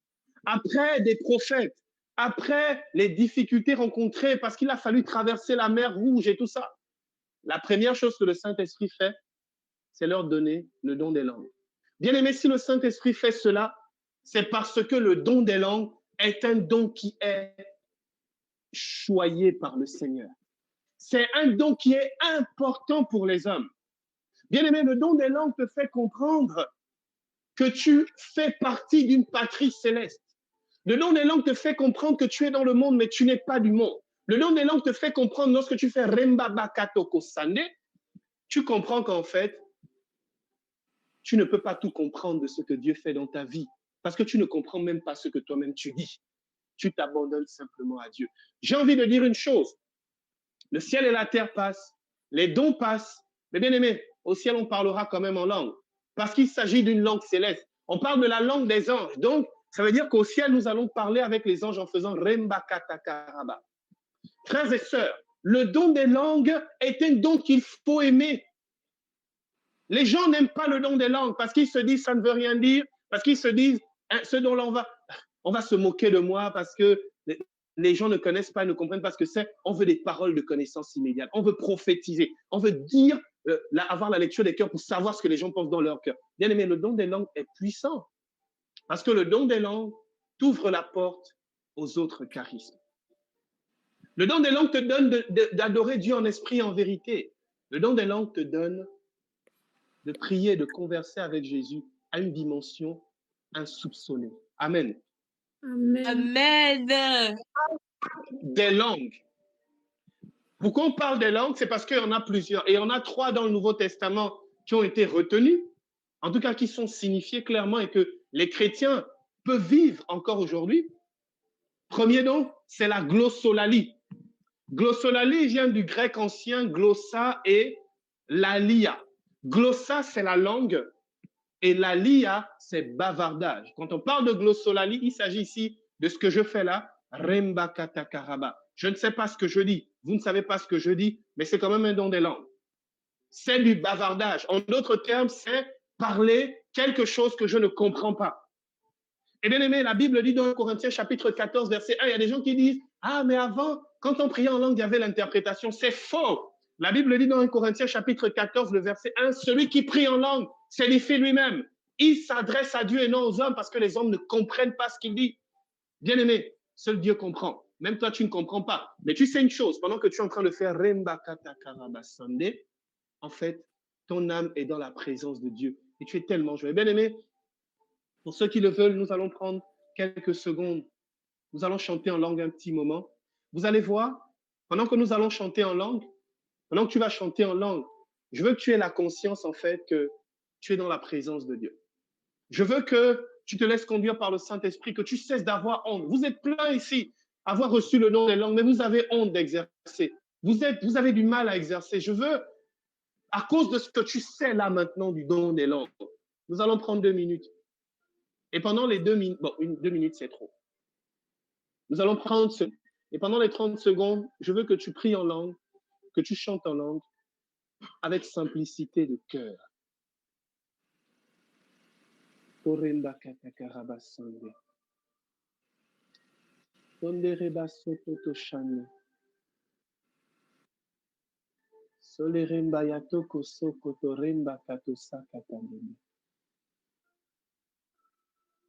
après des prophètes, après les difficultés rencontrées parce qu'il a fallu traverser la mer Rouge et tout ça, la première chose que le Saint-Esprit fait, c'est leur donner le don des langues. Bien aimé, si le Saint-Esprit fait cela, c'est parce que le don des langues est un don qui est choyé par le Seigneur. C'est un don qui est important pour les hommes. Bien aimé, le don des langues te fait comprendre que tu fais partie d'une patrie céleste. Le don des langues te fait comprendre que tu es dans le monde, mais tu n'es pas du monde. Le don des langues te fait comprendre, lorsque tu fais Remba Bakatoko Sande, tu comprends qu'en fait, tu ne peux pas tout comprendre de ce que Dieu fait dans ta vie, parce que tu ne comprends même pas ce que toi-même tu dis. Tu t'abandonnes simplement à Dieu. J'ai envie de dire une chose. Le ciel et la terre passent, les dons passent, mais bien aimé, au ciel, on parlera quand même en langue, parce qu'il s'agit d'une langue céleste. On parle de la langue des anges. Donc, ça veut dire qu'au ciel, nous allons parler avec les anges en faisant Remba Katakaraba. Frères et sœurs, le don des langues est un don qu'il faut aimer. Les gens n'aiment pas le don des langues parce qu'ils se disent ça ne veut rien dire, parce qu'ils se disent ce dont on va se moquer de moi parce que les gens ne connaissent pas, ne comprennent pas ce que c'est. On veut des paroles de connaissance immédiate. On veut prophétiser. On veut dire, avoir la lecture des cœurs pour savoir ce que les gens pensent dans leur cœur. Bien aimé, le don des langues est puissant parce que le don des langues t'ouvre la porte aux autres charismes. Le don des langues te donne d'adorer Dieu en esprit et en vérité. Le don des langues te donne de prier, de converser avec Jésus à une dimension insoupçonnée. Amen. Amen. Amen. Des langues. Pourquoi on parle des langues? C'est parce qu'il y en a plusieurs. Et il y en a 3 dans le Nouveau Testament qui ont été retenus, en tout cas qui sont signifiés clairement et que les chrétiens peuvent vivre encore aujourd'hui. Premier don, c'est la glossolalie. Glossolalie vient du grec ancien glossa et lalia. Glossa, c'est la langue, et lalia, c'est bavardage. Quand on parle de glossolalie, il s'agit ici de ce que je fais là, remba katakaraba. Je ne sais pas ce que je dis, vous ne savez pas ce que je dis, mais c'est quand même un don des langues. C'est du bavardage. En d'autres termes, c'est parler quelque chose que je ne comprends pas. Et bien aimé, la Bible dit dans 1 Corinthiens chapitre 14, verset 1, il y a des gens qui disent, ah, mais avant, quand on priait en langue, il y avait l'interprétation. C'est faux. La Bible dit dans 1 Corinthiens chapitre 14, le verset 1, celui qui prie en langue s'édifie lui-même. Il s'adresse à Dieu et non aux hommes parce que les hommes ne comprennent pas ce qu'il dit. Bien aimé, seul Dieu comprend. Même toi, tu ne comprends pas. Mais tu sais une chose, pendant que tu es en train de faire Remba Kata Karabasande, en fait, ton âme est dans la présence de Dieu. Et tu es tellement joyeux. Bien aimé, pour ceux qui le veulent, nous allons prendre quelques secondes. Nous allons chanter en langue un petit moment. Vous allez voir, pendant que nous allons chanter en langue, pendant que tu vas chanter en langue, je veux que tu aies la conscience, en fait, que tu es dans la présence de Dieu. Je veux que tu te laisses conduire par le Saint-Esprit, que tu cesses d'avoir honte. Vous êtes plein ici, avoir reçu le nom des langues, mais vous avez honte d'exercer. Vous avez du mal à exercer. Je veux, à cause de ce que tu sais là maintenant du don des langues, nous allons prendre 2 minutes. Et pendant les 2 minutes, bon, 2 minutes, c'est trop. Nous allons prendre ce. Et pendant les 30 secondes, je veux que tu pries en langue, que tu chantes en langue, avec simplicité de cœur. Koremba katakarabasande. Tondereba sopoto shane. Soleremba yatoko sokoto remba katosa katandeme.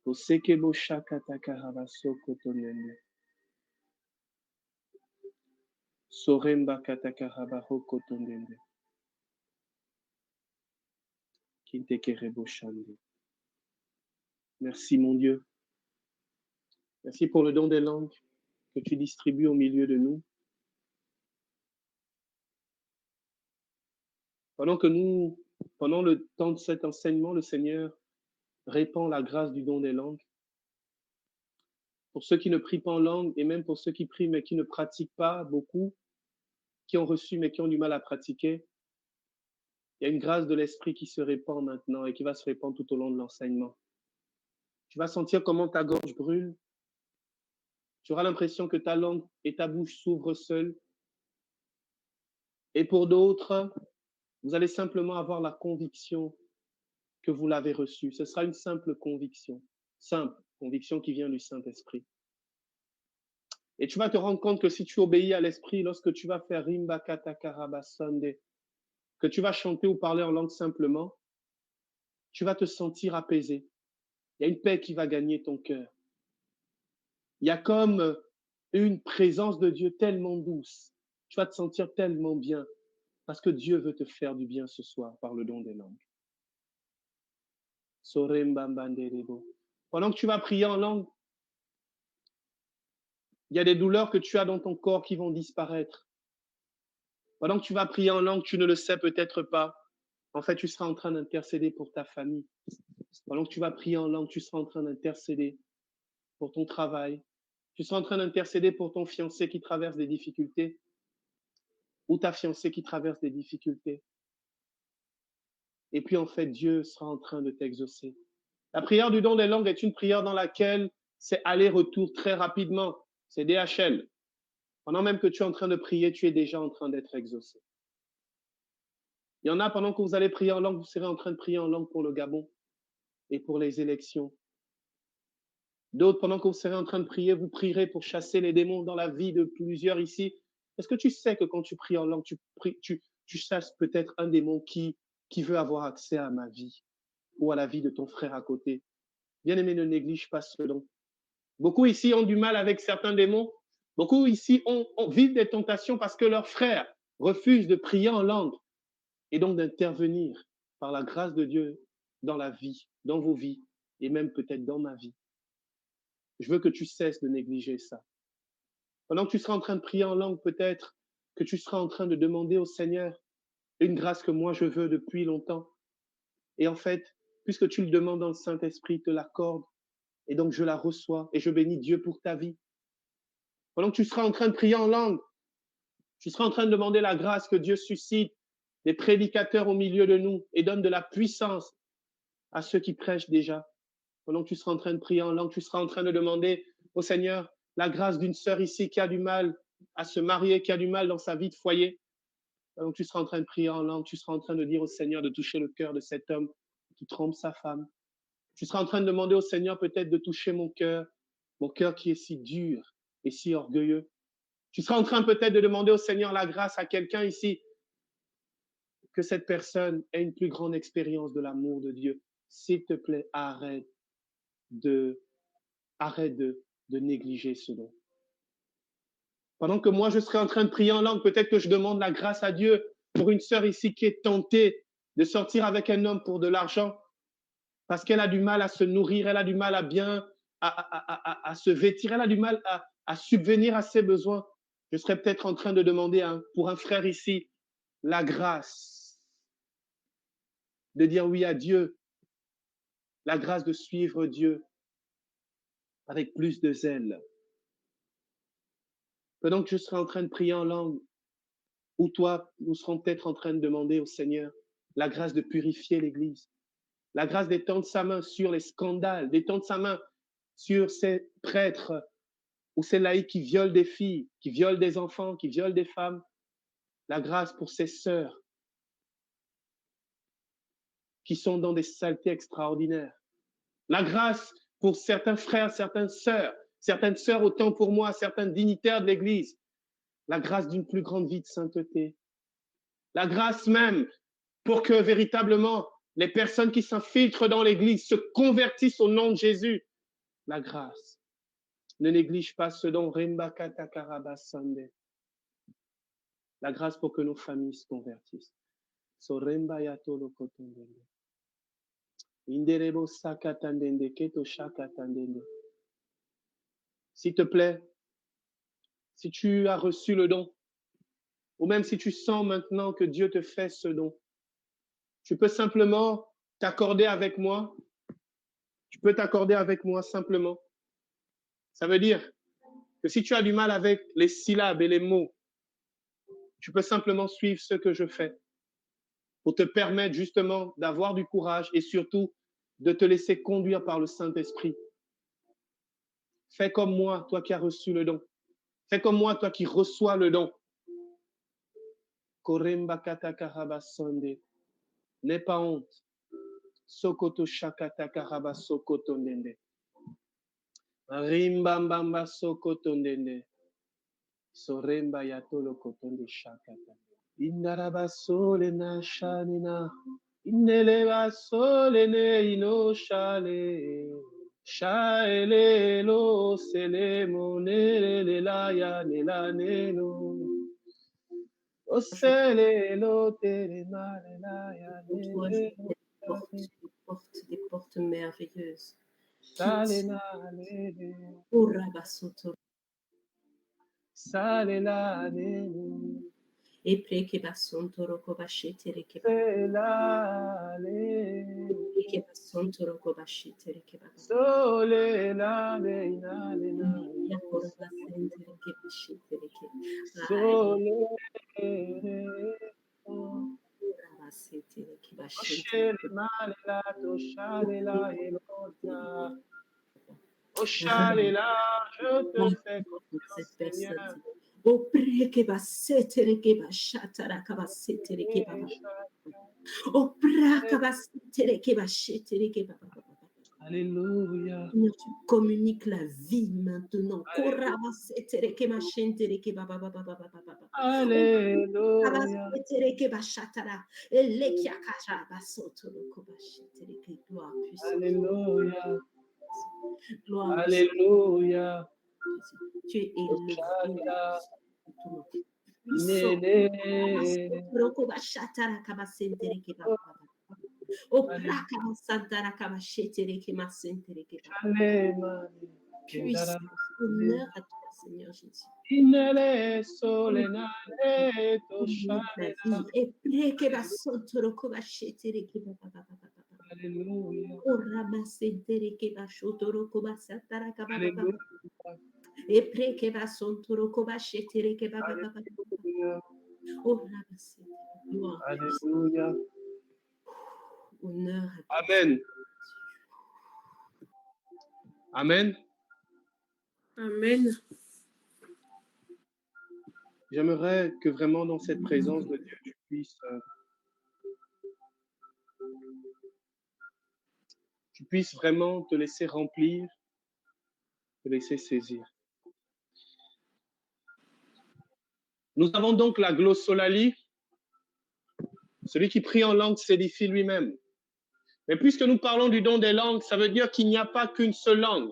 Kosekebo shakatakarabasoko nende. Soremba katakarabahoko tondende. Kintekerebo shande. Merci mon Dieu. Merci pour le don des langues que tu distribues au milieu de nous. Pendant le temps de cet enseignement, le Seigneur répand la grâce du don des langues. Pour ceux qui ne prient pas en langue et même pour ceux qui prient mais qui ne pratiquent pas beaucoup, qui ont reçu mais qui ont du mal à pratiquer, il y a une grâce de l'Esprit qui se répand maintenant et qui va se répandre tout au long de l'enseignement. Tu vas sentir comment ta gorge brûle. Tu auras l'impression que ta langue et ta bouche s'ouvrent seules. Et pour d'autres, vous allez simplement avoir la conviction que vous l'avez reçu. Ce sera une simple conviction qui vient du Saint-Esprit. Et tu vas te rendre compte que si tu obéis à l'Esprit, lorsque tu vas faire Rimba Kata Karabasande, que tu vas chanter ou parler en langue simplement, tu vas te sentir apaisé. Il y a une paix qui va gagner ton cœur. Il y a comme une présence de Dieu tellement douce. Tu vas te sentir tellement bien parce que Dieu veut te faire du bien ce soir par le don des langues. Pendant que tu vas prier en langue, il y a des douleurs que tu as dans ton corps qui vont disparaître. Pendant que tu vas prier en langue, tu ne le sais peut-être pas. En fait, tu seras en train d'intercéder pour ta famille. Pendant que tu vas prier en langue, tu seras en train d'intercéder pour ton travail. Tu seras en train d'intercéder pour ton fiancé qui traverse des difficultés ou ta fiancée qui traverse des difficultés. Et puis, en fait, Dieu sera en train de t'exaucer. La prière du don des langues est une prière dans laquelle c'est aller-retour très rapidement. C'est DHL. Pendant même que tu es en train de prier, tu es déjà en train d'être exaucé. Il y en a, pendant que vous allez prier en langue, vous serez en train de prier en langue pour le Gabon et pour les élections. D'autres, pendant que vous serez en train de prier, vous prierez pour chasser les démons dans la vie de plusieurs ici. Est-ce que tu sais que quand tu pries en langue, tu chasses peut-être un démon qui veut avoir accès à ma vie ou à la vie de ton frère à côté? Bien-aimé, ne néglige pas ce don. Beaucoup ici ont du mal avec certains démons. Beaucoup ici vivent des tentations parce que leurs frères refusent de prier en langue et donc d'intervenir par la grâce de Dieu dans la vie, dans vos vies et même peut-être dans ma vie. Je veux que tu cesses de négliger ça. Pendant que tu seras en train de prier en langue, peut-être que tu seras en train de demander au Seigneur une grâce que moi je veux depuis longtemps. Et en fait, puisque tu le demandes dans le Saint-Esprit, te l'accorde. Et donc je la reçois et je bénis Dieu pour ta vie. Pendant que tu seras en train de prier en langue, tu seras en train de demander la grâce que Dieu suscite des prédicateurs au milieu de nous et donne de la puissance à ceux qui prêchent déjà. Pendant que tu seras en train de prier en langue, tu seras en train de demander au Seigneur la grâce d'une sœur ici qui a du mal à se marier, qui a du mal dans sa vie de foyer. Pendant que tu seras en train de prier en langue, tu seras en train de dire au Seigneur de toucher le cœur de cet homme qui trompe sa femme. Tu seras en train de demander au Seigneur peut-être de toucher mon cœur qui est si dur et si orgueilleux. Tu seras en train peut-être de demander au Seigneur la grâce à quelqu'un ici, que cette personne ait une plus grande expérience de l'amour de Dieu. S'il te plaît, arrête de négliger ce don. Pendant que moi, je serai en train de prier en langue, peut-être que je demande la grâce à Dieu pour une sœur ici qui est tentée de sortir avec un homme pour de l'argent, parce qu'elle a du mal à se nourrir, elle a du mal à bien, à se vêtir, elle a du mal à subvenir à ses besoins. Je serais peut-être en train de demander pour un frère ici la grâce de dire oui à Dieu, la grâce de suivre Dieu avec plus de zèle. Pendant que je serai en train de prier en langue, ou toi, nous serons peut-être en train de demander au Seigneur la grâce de purifier l'Église, la grâce d'étendre sa main sur les scandales, d'étendre sa main sur ces prêtres ou ces laïcs qui violent des filles, qui violent des enfants, qui violent des femmes, la grâce pour ces sœurs qui sont dans des saletés extraordinaires, la grâce pour certains frères, certaines sœurs autant pour moi, certains dignitaires de l'Église, la grâce d'une plus grande vie de sainteté, la grâce même pour que véritablement les personnes qui s'infiltrent dans l'Église se convertissent au nom de Jésus. La grâce. Ne néglige pas ce don. La grâce pour que nos familles se convertissent. S'il te plaît, si tu as reçu le don, ou même si tu sens maintenant que Dieu te fait ce don, tu peux simplement t'accorder avec moi. Tu peux t'accorder avec moi simplement. Ça veut dire que si tu as du mal avec les syllabes et les mots, tu peux simplement suivre ce que je fais pour te permettre justement d'avoir du courage et surtout de te laisser conduire par le Saint-Esprit. Fais comme moi, toi qui as reçu le don. Fais comme moi, toi qui reçois le don. N'aie pas honte. Sokoto shakata karaba sokoto ndende. Rimbambamba sokoto ndende. Soremba yatolo kotonde shakata. Indaraba sole na shanina. Ineleba sole ne ino shale. Shaele lo sele monele la ya ne la ne no. Osele lo tere male la ya ne no. Des portes merveilleuses. Salena lele. Salela lele. Et preke basonto roko bashete reke Salela lele. Preke basonto roko bashete reke baba. Solela lele lele. Ya kora basente reke bashete reke. Solela. Basete reke bashete. Oshele malela to shalela elota. Oshalela, je te fais confiance, Seigneur. O preke basete reke bashata raka basete reke baba. O praka basete reke bashete reke baba. Alléluia. Tu communiques la vie maintenant. Alléluia. Alléluia. Alléluia. Tu es élevé. O prakama santara kama shetere kema sentere kema. Puissance, honneur à toi, Seigneur Jésus. Inele solenale toshale. Et preke ba sontoro koma shetere kema papa papa papa. Alléluia. Ora ba sentere kema shotoro koma santara kama papa. Et preke ba sontoro koma shetere kema papa papa. Ora ba sentere. Alléluia. Honneur à toi. Amen. Amen. Amen. J'aimerais que vraiment dans cette présence de Dieu, tu puisses tu puisses vraiment te laisser remplir, te laisser saisir. Nous avons donc la glossolalie. Celui qui prie en langue s'édifie lui-même. Mais puisque nous parlons du don des langues, ça veut dire qu'il n'y a pas qu'une seule langue.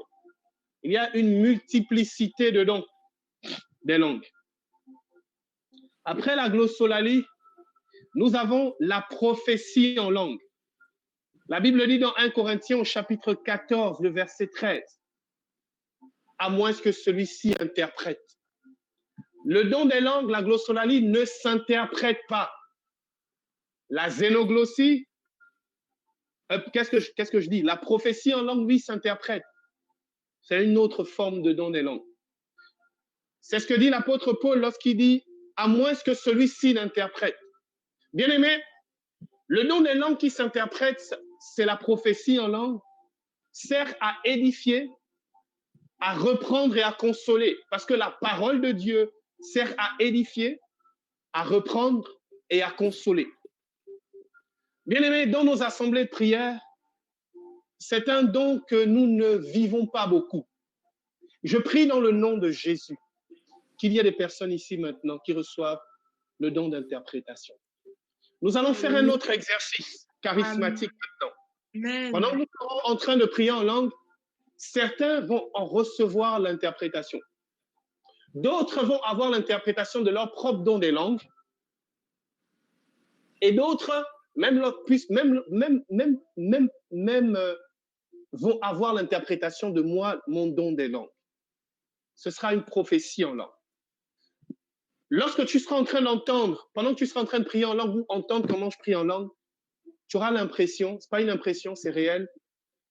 Il y a une multiplicité de dons des langues. Après la glossolalie, nous avons la prophétie en langue. La Bible dit dans 1 Corinthiens au chapitre 14, le verset 13, à moins que celui-ci interprète. Le don des langues, la glossolalie, ne s'interprète pas. La zénoglossie, qu'est-ce que je dis? La prophétie en langue, oui, s'interprète. C'est une autre forme de don des langues. C'est ce que dit l'apôtre Paul lorsqu'il dit « à moins que celui-ci n'interprète ». Bien-aimé, le don des langues qui s'interprète, c'est la prophétie en langue, sert à édifier, à reprendre et à consoler. Parce que la parole de Dieu sert à édifier, à reprendre et à consoler. Bien-aimé, dans nos assemblées de prière, c'est un don que nous ne vivons pas beaucoup. Je prie dans le nom de Jésus qu'il y ait des personnes ici maintenant qui reçoivent le don d'interprétation. Nous allons faire un autre exercice charismatique maintenant. Pendant que nous serons en train de prier en langue, certains vont en recevoir l'interprétation. D'autres vont avoir l'interprétation de leur propre don des langues. Et d'autres, vont avoir l'interprétation de moi, mon don des langues. Ce sera une prophétie en langue. Lorsque tu seras en train d'entendre, pendant que tu seras en train de prier en langue ou entendre comment je prie en langue, tu auras l'impression, ce n'est pas une impression, c'est réel,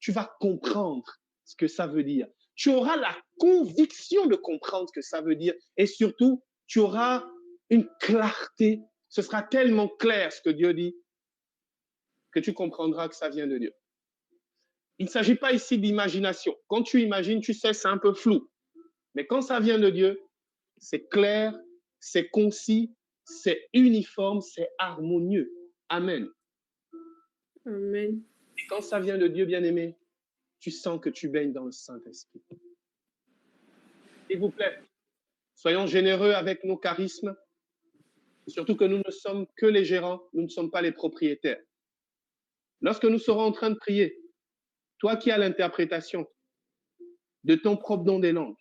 tu vas comprendre ce que ça veut dire. Tu auras la conviction de comprendre ce que ça veut dire et surtout, tu auras une clarté. Ce sera tellement clair ce que Dieu dit que tu comprendras que ça vient de Dieu. Il ne s'agit pas ici d'imagination. Quand tu imagines, tu sais, c'est un peu flou. Mais quand ça vient de Dieu, c'est clair, c'est concis, c'est uniforme, c'est harmonieux. Amen. Amen. Et quand ça vient de Dieu, bien-aimé, tu sens que tu baignes dans le Saint-Esprit. S'il vous plaît, soyons généreux avec nos charismes, surtout que nous ne sommes que les gérants, nous ne sommes pas les propriétaires. Lorsque nous serons en train de prier, toi qui as l'interprétation de ton propre don des langues,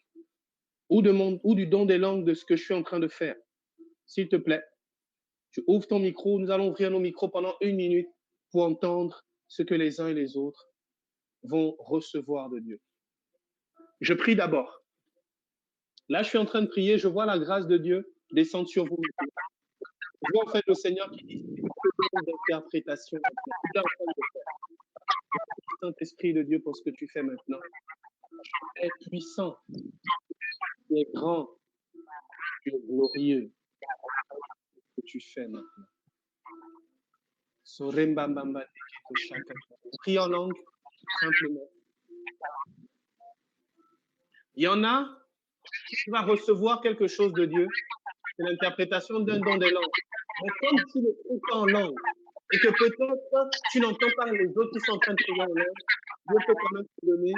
ou du don des langues de ce que je suis en train de faire, s'il te plaît, tu ouvres ton micro, nous allons ouvrir nos micros pendant 1 minute pour entendre ce que les uns et les autres vont recevoir de Dieu. Je prie d'abord. Là, je suis en train de prier, je vois la grâce de Dieu descendre sur vous. Je vois en fait le Seigneur qui dit d'interprétation. Saint-Esprit de Dieu pour ce que tu fais maintenant. Tu es puissant, tu es grand, tu es glorieux. Ce que tu fais maintenant. Prie en langue, simplement. Il y en a qui va recevoir quelque chose de Dieu, c'est l'interprétation d'un don des langues. Mais comme tu le pries en langue, et que peut-être tu n'entends pas les autres qui sont en train de prier en langue, Dieu peut quand même te donner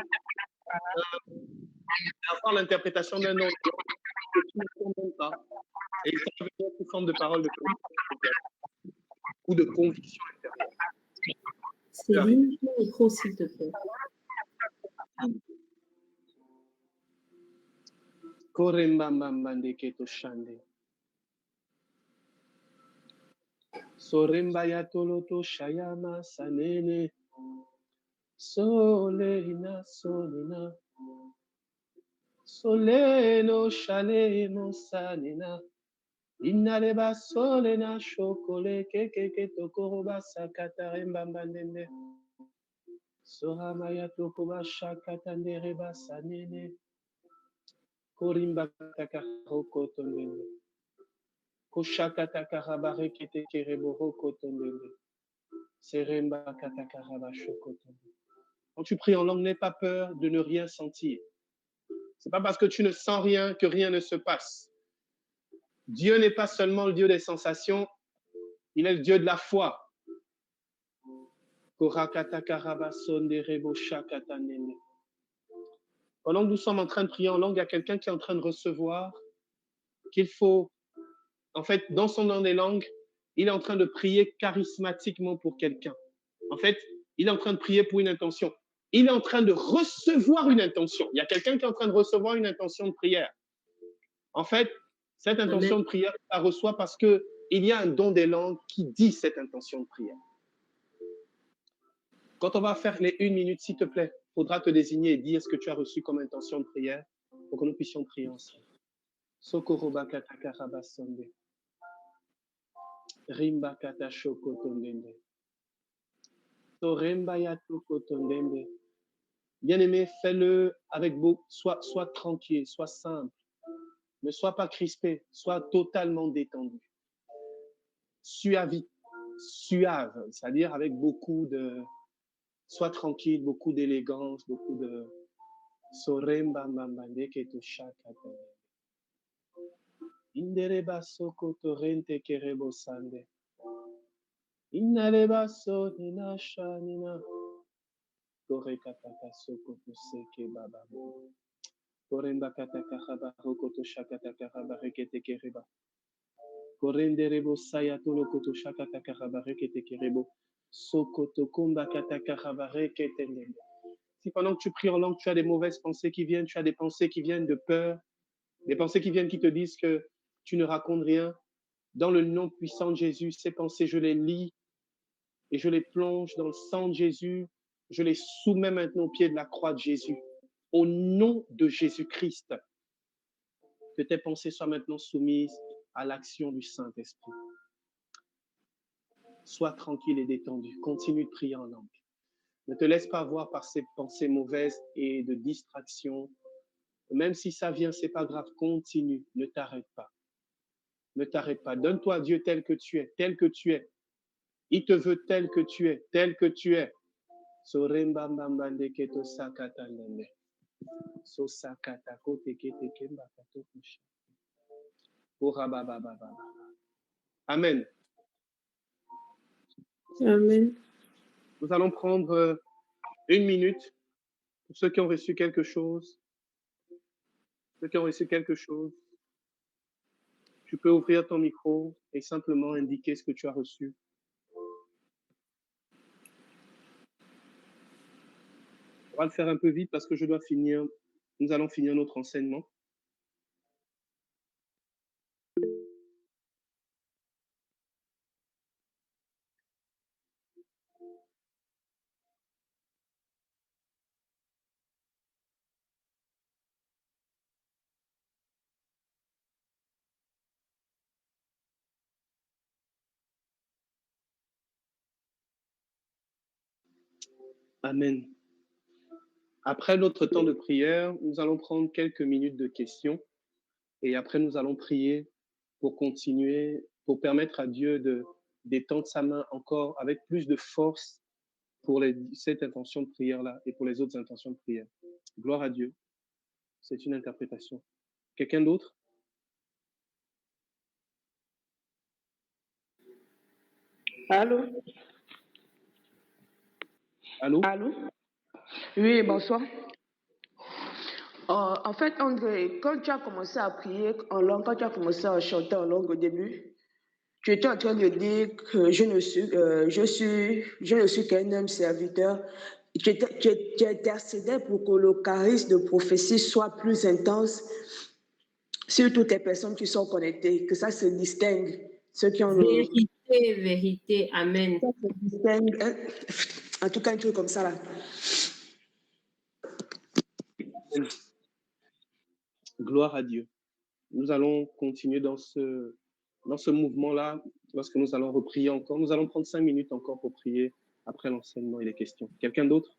avoir l'interprétation d'un don que tu ne comprends pas. Et ça veut dire sous forme de parole de conviction ou de conviction intérieure. Céline, le micro, s'il te plaît. Soremba ya toloto shayama sanene solena solena soleno shalemo sanena inaleba solena shokole keke tokoroba sakataremba mbandende sorama ya tokoba shakatandereba sanene korimba takaroko tonende koshakata karabare kete kereboro kotondende seremba katakaraba shokotende. Quand tu pries en langue, n'aie pas peur de ne rien sentir. C'est pas parce que tu ne sens rien que rien ne se passe. Dieu n'est pas seulement le Dieu des sensations, il est le Dieu de la foi. Pendant que nous sommes en train de prier en langue, il y a quelqu'un qui est en train de recevoir qu'il faut, en fait, dans son nom des langues, il est en train de prier charismatiquement pour quelqu'un. En fait, il est en train de prier pour une intention. Il est en train de recevoir une intention. Il y a quelqu'un qui est en train de recevoir une intention de prière. En fait, cette intention de prière, il la reçoit parce qu'il y a un don des langues qui dit cette intention de prière. Quand on va faire les 1 minute, s'il te plaît, il faudra te désigner et dire ce que tu as reçu comme intention de prière pour que nous puissions prier ensemble. Sokoroba katakaraba sonde. Rimba katashoko tondende. Toremba yatoko tondende. Bien-aimé, fais-le avec beaucoup, sois tranquille, sois simple. Ne sois pas crispé, sois totalement détendu. Suave, c'est-à-dire avec beaucoup de... Sois tranquille, beaucoup d'élégance, beaucoup de... Soremba mbambande keto shakata. Indereba soko torrente kerebo sande. Inareba so nina shanina. Tore kataka soko tuseke baba. Koremba kataka haba rokoto shakata karaba rekete kereba. Korenderebo sayatolo koto shakata karaba rekete kerebo. Sokoto komba kataka haba rekete nende. Si pendant que tu pries en langue, tu as des mauvaises pensées qui viennent, tu as des pensées qui viennent de peur, des pensées qui viennent qui te disent que tu ne racontes rien, dans le nom puissant de Jésus, ces pensées, je les lis et je les plonge dans le sang de Jésus, je les soumets maintenant au pied de la croix de Jésus. Au nom de Jésus-Christ, que tes pensées soient maintenant soumises à l'action du Saint-Esprit. Sois tranquille et détendu, continue de prier en langue. Ne te laisse pas avoir par ces pensées mauvaises et de distraction. Même si ça vient, c'est pas grave, continue, ne t'arrête pas. Ne t'arrête pas. Donne-toi à Dieu tel que tu es, tel que tu es. Il te veut tel que tu es, tel que tu es. Amen. Amen. Nous allons prendre 1 minute pour ceux qui ont reçu quelque chose. Ceux qui ont reçu quelque chose. Tu peux ouvrir ton micro et simplement indiquer ce que tu as reçu. On va le faire un peu vite parce que je dois finir. Nous allons finir notre enseignement. Amen. Après notre temps de prière, nous allons prendre quelques minutes de questions et après nous allons prier pour continuer, pour permettre à Dieu d'étendre sa main encore avec plus de force pour cette intention de prière-là et pour les autres intentions de prière. Gloire à Dieu. C'est une interprétation. Quelqu'un d'autre? Allô? Allô? Allô? Oui, bonsoir. En fait, André, quand tu as commencé à prier en langue, quand tu as commencé à chanter en langue au début, tu étais en train de dire que je ne suis qu'un homme serviteur. Tu intercédais pour que le charisme de prophétie soit plus intense sur toutes les personnes qui sont connectées, que ça se distingue. Ceux qui ont Vérité, amen. Ça se distingue, hein? En tout cas, un truc comme ça là. Gloire à Dieu. Nous allons continuer dans ce mouvement-là lorsque nous allons reprier encore. Nous allons prendre 5 minutes encore pour prier après l'enseignement et les questions. Quelqu'un d'autre?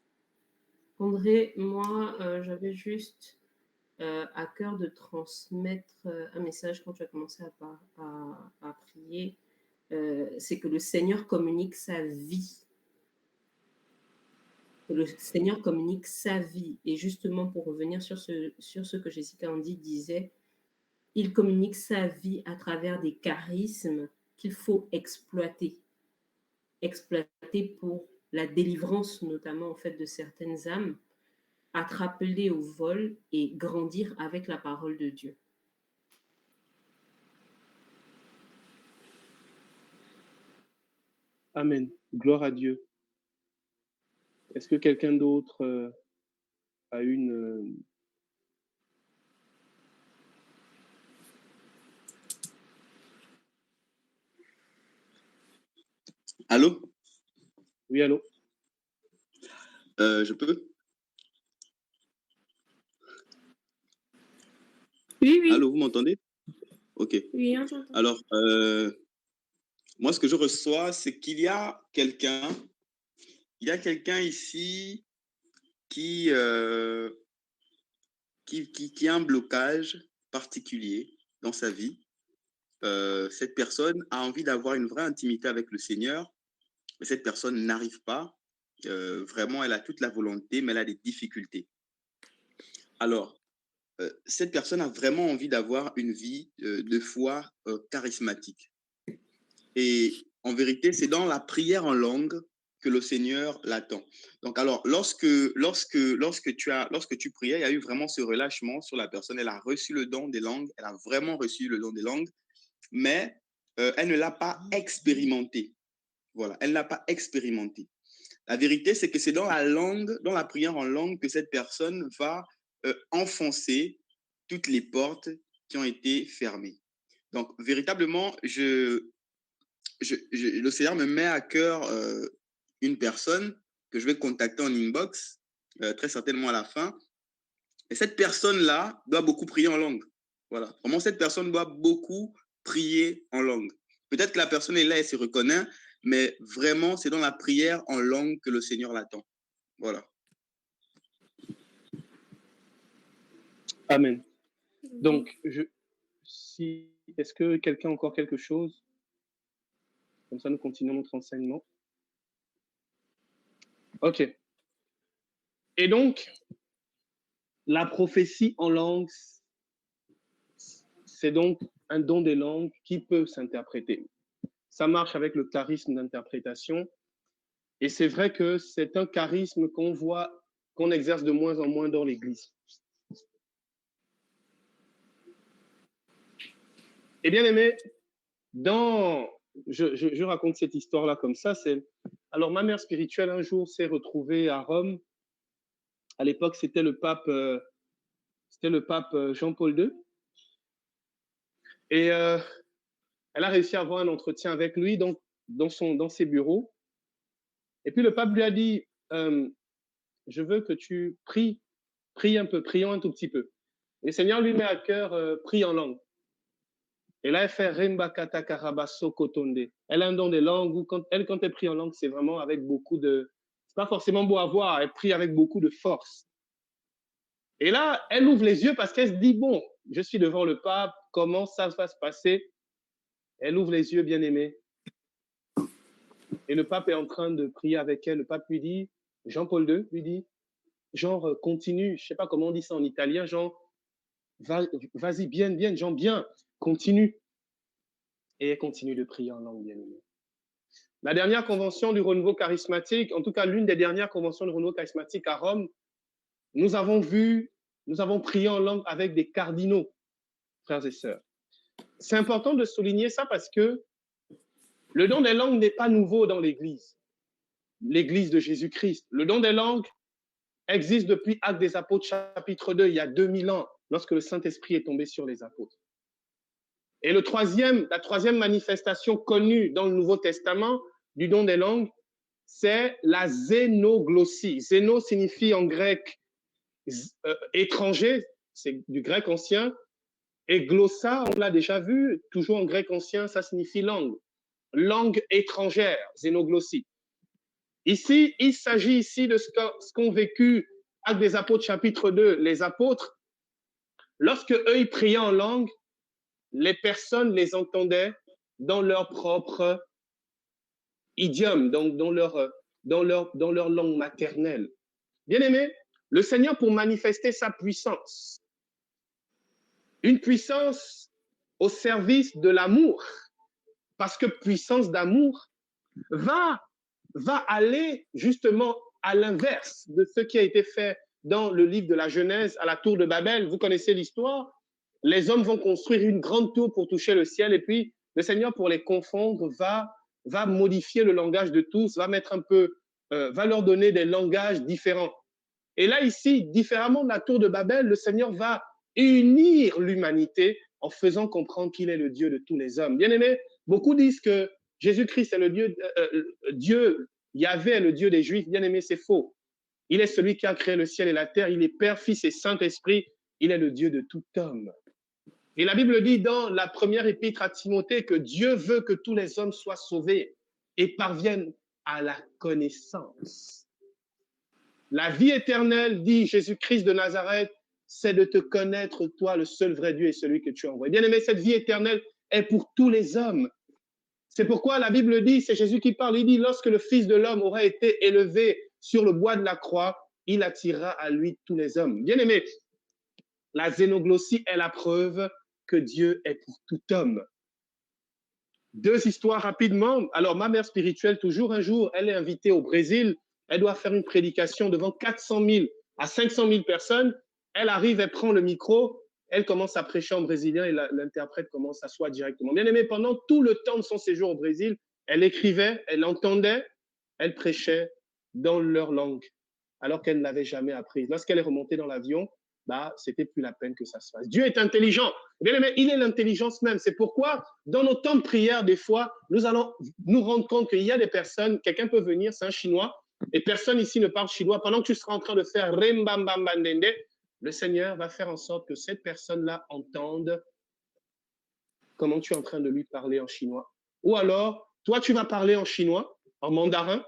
André, moi, j'avais juste à cœur de transmettre un message quand tu as commencé à prier. C'est que le Seigneur communique sa vie. Le Seigneur communique sa vie. Et justement, pour revenir sur ce que Jessica Andy disait, il communique sa vie à travers des charismes qu'il faut exploiter. Exploiter pour la délivrance notamment en fait de certaines âmes, être appelé au vol et grandir avec la parole de Dieu. Amen. Gloire à Dieu. Est-ce que quelqu'un d'autre a une... Allô? Oui, allô? Je peux? Oui, oui. Allô, vous m'entendez? Ok. Oui, on t'entend. Alors, moi, ce que je reçois, c'est qu'il y a quelqu'un ici qui a un blocage particulier dans sa vie. Cette personne a envie d'avoir une vraie intimité avec le Seigneur, mais cette personne n'arrive pas. Vraiment, elle a toute la volonté, mais elle a des difficultés. Alors, cette personne a vraiment envie d'avoir une vie de foi charismatique. Et en vérité, c'est dans la prière en langue que le Seigneur l'attend. Donc, alors, lorsque tu priais, il y a eu vraiment ce relâchement sur la personne. Elle a reçu le don des langues. Elle a vraiment reçu le don des langues, mais elle ne l'a pas expérimenté. Voilà, elle ne l'a pas expérimenté. La vérité, c'est que c'est dans la langue, dans la prière en langue, que cette personne va enfoncer toutes les portes qui ont été fermées. Donc, véritablement, le Seigneur me met à cœur une personne que je vais contacter en inbox, très certainement à la fin. Et cette personne-là doit beaucoup prier en langue. Voilà. Vraiment, cette personne doit beaucoup prier en langue. Peut-être que la personne est là et se reconnaît, mais vraiment, c'est dans la prière en langue que le Seigneur l'attend. Voilà. Amen. Donc, est-ce que quelqu'un a encore quelque chose? Comme ça, nous continuons notre enseignement. OK. Et donc, la prophétie en langue, c'est donc un don des langues qui peut s'interpréter. Ça marche avec le charisme d'interprétation. Et c'est vrai que c'est un charisme qu'on exerce de moins en moins dans l'Église. Et bien aimé, je raconte cette histoire-là comme ça. Alors, ma mère spirituelle, un jour, s'est retrouvée à Rome. À l'époque, c'était le pape Jean-Paul II. Et elle a réussi à avoir un entretien avec lui dans ses bureaux. Et puis, le pape lui a dit, je veux que tu pries un peu, prions un tout petit peu. Et le Seigneur lui met à cœur, prie en langue. Et là, elle fait Remba Kata Karabaso Kotonde. Elle a un don des langues où quand elle prie en langue, c'est vraiment avec beaucoup de... C'est pas forcément beau à voir, elle prie avec beaucoup de force. Et là, elle ouvre les yeux parce qu'elle se dit, bon, je suis devant le pape, comment ça va se passer? Elle ouvre les yeux, bien aimée. Et le pape est en train de prier avec elle. Le pape lui dit, Jean-Paul II lui dit, genre, continue, je sais pas comment on dit ça en italien, genre, vas-y, bien, genre, bien, continue. Et elle continue de prier en langue, bien aimée. La dernière convention du renouveau charismatique, en tout cas l'une des dernières conventions du renouveau charismatique à Rome, nous avons prié en langue avec des cardinaux, frères et sœurs. C'est important de souligner ça parce que le don des langues n'est pas nouveau dans l'Église de Jésus-Christ. Le don des langues existe depuis Actes des Apôtres, chapitre 2, il y a 2000 ans, lorsque le Saint-Esprit est tombé sur les apôtres. Et la troisième manifestation connue dans le Nouveau Testament du don des langues, c'est la zénoglossie. Zéno signifie en grec étranger, c'est du grec ancien, et glossa, on l'a déjà vu, toujours en grec ancien, ça signifie langue. Langue étrangère, zénoglossie. Ici, il s'agit ici de ce qu'ont vécu Actes des Apôtres, chapitre 2, les apôtres. Lorsque eux, ils priaient en langue, les personnes les entendaient dans leur propre idiome, donc dans leur langue maternelle. Bien aimé, le Seigneur, pour manifester sa puissance, une puissance au service de l'amour, parce que puissance d'amour va va aller justement à l'inverse de ce qui a été fait dans le livre de la Genèse à la tour de Babel. Vous connaissez l'histoire. Les hommes vont construire une grande tour pour toucher le ciel et puis le Seigneur, pour les confondre, va modifier le langage de tous, va mettre un peu, va leur donner des langages différents. Et là, ici, différemment de la tour de Babel, le Seigneur va unir l'humanité en faisant comprendre qu'il est le Dieu de tous les hommes. Bien aimé, beaucoup disent que Jésus-Christ est le Dieu, Yahvé est le Dieu des Juifs. Bien aimé, c'est faux. Il est celui qui a créé le ciel et la terre. Il est Père, Fils et Saint-Esprit. Il est le Dieu de tout homme. Et la Bible dit dans la première épître à Timothée que Dieu veut que tous les hommes soient sauvés et parviennent à la connaissance. La vie éternelle, dit Jésus-Christ de Nazareth, c'est de te connaître, toi, le seul vrai Dieu et celui que tu as envoyé. Bien aimé, cette vie éternelle est pour tous les hommes. C'est pourquoi la Bible dit, c'est Jésus qui parle, il dit, lorsque le Fils de l'homme aura été élevé sur le bois de la croix, il attirera à lui tous les hommes. Bien aimé, la zénoglossie est la preuve que Dieu est pour tout homme. Deux histoires rapidement. Alors, ma mère spirituelle, toujours un jour, elle est invitée au Brésil. Elle doit faire une prédication devant 400 000 à 500 000 personnes. Elle arrive, elle prend le micro, elle commence à prêcher en brésilien et l'interprète commence à s'asseoir directement. Bien aimé, pendant tout le temps de son séjour au Brésil, elle écrivait, elle entendait, elle prêchait dans leur langue, alors qu'elle ne l'avait jamais apprise. Lorsqu'elle est remontée dans l'avion, c'était plus la peine que ça se fasse. Dieu est intelligent. Bien aimé, il est l'intelligence même. C'est pourquoi, dans nos temps de prière, des fois, nous allons nous rendre compte qu'il y a des personnes, quelqu'un peut venir, c'est un Chinois, et personne ici ne parle chinois. Pendant que tu seras en train de faire Rembambambandende, le Seigneur va faire en sorte que cette personne-là entende comment tu es en train de lui parler en chinois. Ou alors, toi, tu vas parler en chinois, en mandarin.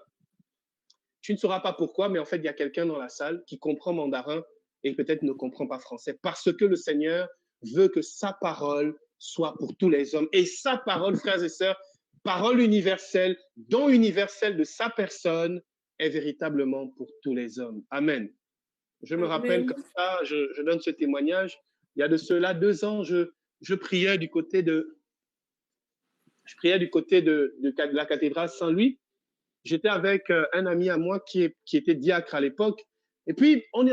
Tu ne sauras pas pourquoi, mais en fait, il y a quelqu'un dans la salle qui comprend mandarin et peut-être ne comprend pas français, parce que le Seigneur veut que sa parole soit pour tous les hommes. Et sa parole, frères et sœurs, parole universelle, don universel de sa personne, est véritablement pour tous les hommes. Amen. Je me rappelle comme ça, je donne ce témoignage. Il y a de cela 2 ans, je priais du côté de la cathédrale Saint-Louis. J'étais avec un ami à moi qui était diacre à l'époque. Et puis, on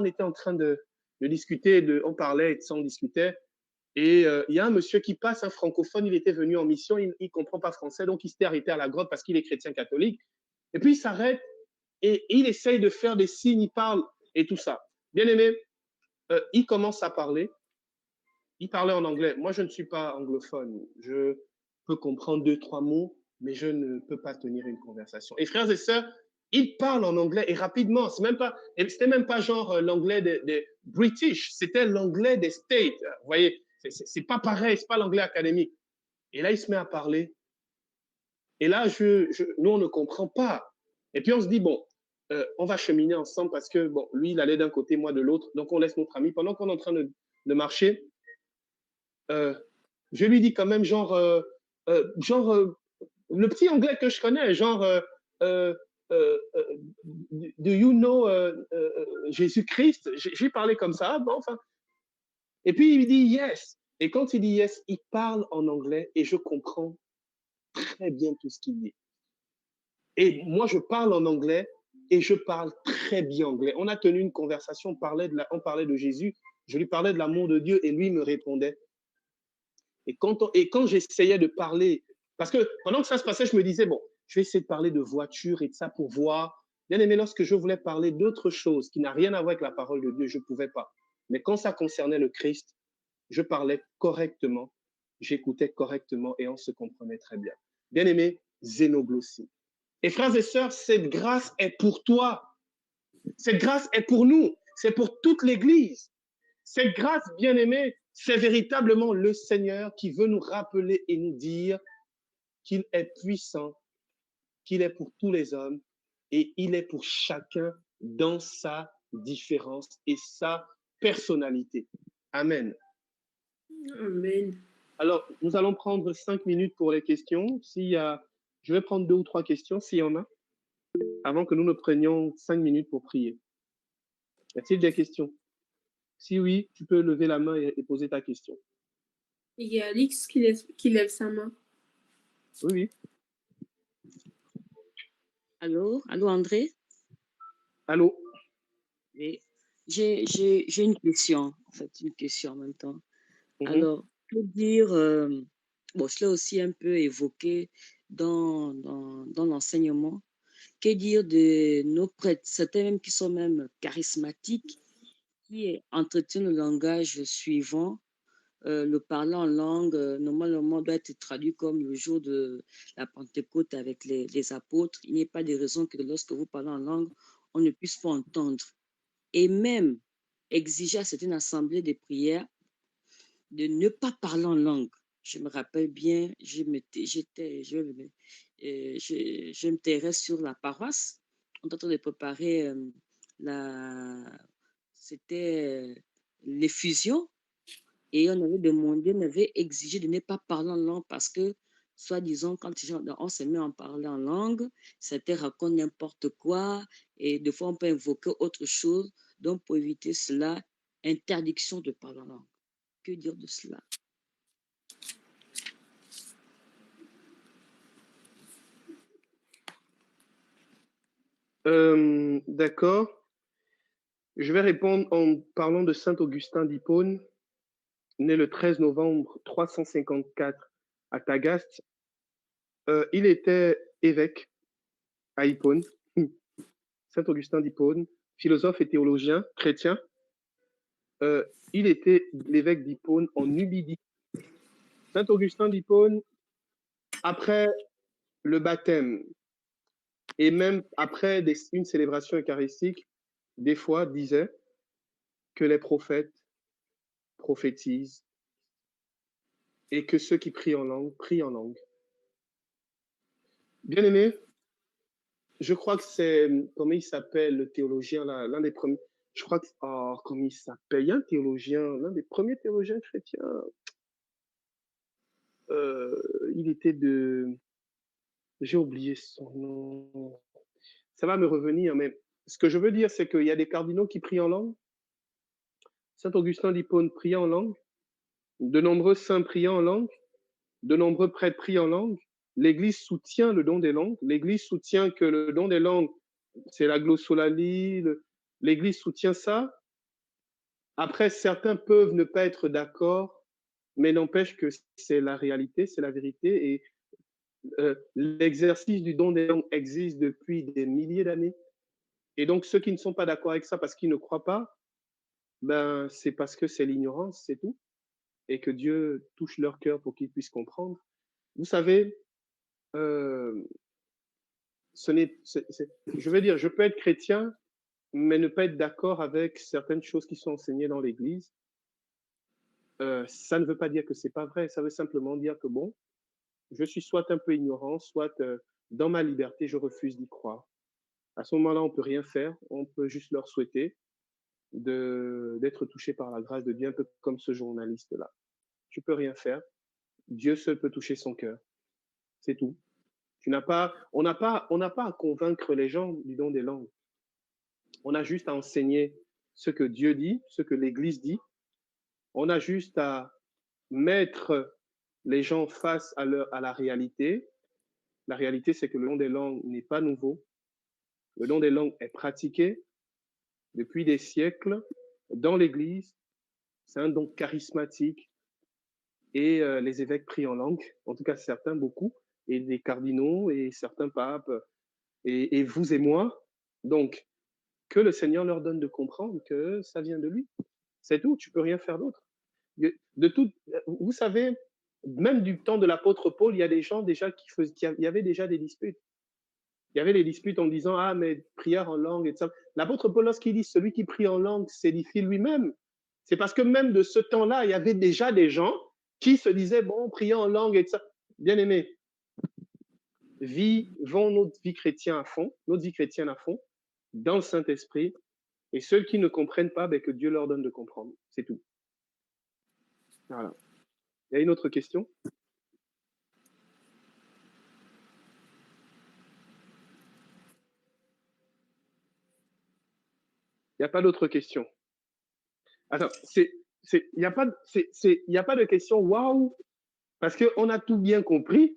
était en train de discuter, on parlait et de ça, on discutait. Et il y a un monsieur qui passe, un francophone, il était venu en mission, il ne comprend pas français, donc il s'était arrêté à la grotte parce qu'il est chrétien catholique. Et puis, il s'arrête et il essaye de faire des signes, il parle et tout ça. Bien aimé, il commence à parler. Il parlait en anglais. Moi, je ne suis pas anglophone. Je peux comprendre 2-3 mots, mais je ne peux pas tenir une conversation. Et frères et sœurs, il parle en anglais et rapidement. C'était même pas genre l'anglais des British, c'était l'anglais des States. Vous voyez, c'est pas pareil, c'est pas l'anglais académique. Et là, il se met à parler. Et là, nous, on ne comprend pas. Et puis, on se dit, bon, on va cheminer ensemble parce que, bon, lui, il allait d'un côté, moi de l'autre. Donc, on laisse notre ami. Pendant qu'on est en train de marcher, je lui dis quand même, le petit anglais que je connais, genre, do you know Jésus-Christ? J'ai parlé comme ça, bon, enfin. Et puis, il dit yes. Et quand il dit yes, il parle en anglais et je comprends très bien tout ce qu'il dit. Et moi, je parle en anglais et je parle très bien anglais. On a tenu une conversation, on parlait de Jésus, je lui parlais de l'amour de Dieu et lui me répondait. Et quand j'essayais de parler, parce que pendant que ça se passait, je me disais, bon, je vais essayer de parler de voiture et de ça pour voir. Bien aimé, lorsque je voulais parler d'autre chose qui n'a rien à voir avec la parole de Dieu, je ne pouvais pas. Mais quand ça concernait le Christ, je parlais correctement, j'écoutais correctement et on se comprenait très bien. Bien aimé, zénoglossie. Et frères et sœurs, cette grâce est pour toi. Cette grâce est pour nous. C'est pour toute l'Église. Cette grâce, bien aimée, c'est véritablement le Seigneur qui veut nous rappeler et nous dire qu'il est puissant, qu'il est pour tous les hommes et il est pour chacun dans sa différence et sa personnalité. Amen. Amen. Alors, nous allons prendre 5 minutes pour les questions. Je vais prendre 2 ou 3 questions s'il y en a, avant que nous ne prenions 5 minutes pour prier. Y a-t-il des questions? Si oui, tu peux lever la main et poser ta question. Il y a Alix qui lève sa main. Oui. Allô, allô André? Allô? Oui. J'ai une question, en fait, une question en même temps. Alors, que dire, bon, je l'ai aussi un peu évoqué dans l'enseignement, que dire de nos prêtres, certains même qui sont même charismatiques, qui entretiennent le langage suivant, le parler en langue, normalement, doit être traduit comme le jour de la Pentecôte avec les apôtres. Il n'y a pas de raison que lorsque vous parlez en langue, on ne puisse pas entendre. Et même exiger à certaines assemblées de prière de ne pas parler en langue. Je me rappelle bien, je me tairais sur la paroisse. On est en train de préparer c'était l'effusion. Et on avait demandé, on avait exigé de ne pas parler en langue parce que, soi-disant, quand on se met à parler en langue, c'était raconte n'importe quoi et des fois on peut invoquer autre chose. Donc, pour éviter cela, interdiction de parler en langue. Que dire de cela? D'accord. Je vais répondre en parlant de Saint Augustin d'Hippone, né le 13 novembre 354 à Tagaste. Il était évêque à Hippone. Saint Augustin d'Hippone, philosophe et théologien chrétien. Il était l'évêque d'Hippone en Numidie. Saint Augustin d'Hippone, après le baptême et même après une célébration eucharistique, des fois disait que les prophètes prophétisent et que ceux qui prient en langue. Bien aimé, je crois que c'est, comment il s'appelle le théologien, l'un des premiers, je crois que, comment il s'appelle, il y a un théologien, l'un des premiers théologiens chrétiens, il était j'ai oublié son nom, ça va me revenir, mais ce que je veux dire, c'est qu'il y a des cardinaux qui prient en langue. Saint Augustin d'Hippone priait en langue, de nombreux saints priaient en langue, de nombreux prêtres prient en langue. L'Église soutient le don des langues. L'Église soutient que le don des langues, c'est la glossolalie. L'Église soutient ça. Après, certains peuvent ne pas être d'accord, mais n'empêche que c'est la réalité, c'est la vérité. Et l'exercice du don des langues existe depuis des milliers d'années. Et donc, ceux qui ne sont pas d'accord avec ça parce qu'ils ne croient pas, ben, c'est parce que c'est l'ignorance, c'est tout. Et que Dieu touche leur cœur pour qu'ils puissent comprendre. Vous savez, je veux dire, je peux être chrétien, mais ne pas être d'accord avec certaines choses qui sont enseignées dans l'Église. Ça ne veut pas dire que c'est pas vrai. Ça veut simplement dire que bon, je suis soit un peu ignorant, soit dans ma liberté, je refuse d'y croire. À ce moment-là, on peut rien faire. On peut juste leur souhaiter d'être touché par la grâce de Dieu, un peu comme ce journaliste-là. Tu peux rien faire. Dieu seul peut toucher son cœur. C'est tout. On n'a pas à convaincre les gens du don des langues. On a juste à enseigner ce que Dieu dit, ce que l'Église dit. On a juste à mettre les gens face à la réalité. La réalité, c'est que le don des langues n'est pas nouveau. Le don des langues est pratiqué depuis des siècles dans l'Église. C'est un don charismatique. Et les évêques prient en langue, en tout cas certains, beaucoup, et les cardinaux et certains papes, et vous et moi. Donc, que le Seigneur leur donne de comprendre que ça vient de lui. C'est tout, tu peux rien faire d'autre. Vous savez, même du temps de l'apôtre Paul, il y a des gens déjà il y avait déjà des disputes. Il y avait des disputes en disant, ah, mais prière en langue, et ça. L'apôtre Paul, lorsqu'il dit, celui qui prie en langue s'édifie lui-même, c'est parce que même de ce temps-là, il y avait déjà des gens qui se disaient, bon, prier en langue, et ça. Bien aimé, vivons notre vie chrétienne à fond, dans le Saint-Esprit, et ceux qui ne comprennent pas, ben, que Dieu leur donne de comprendre. C'est tout. Voilà. Il y a une autre question? Il n'y a pas d'autres questions. Attends, il n'y a pas de question, waouh, parce qu'on a tout bien compris,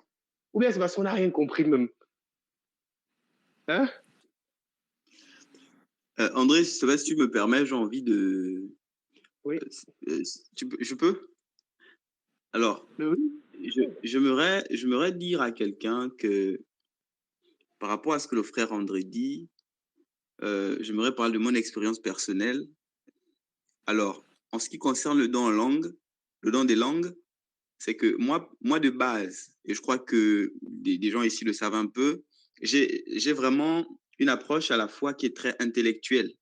ou bien c'est parce qu'on n'a rien compris même. Hein? André, si tu me permets, j'ai envie de... Oui. Je peux? Alors, Oui. j'aimerais dire à quelqu'un que par rapport à ce que le frère André dit, j'aimerais parler de mon expérience personnelle. Alors, en ce qui concerne le don des langues, c'est que moi de base, et je crois que des gens ici le savent un peu, j'ai vraiment une approche à la fois qui est très intellectuelle.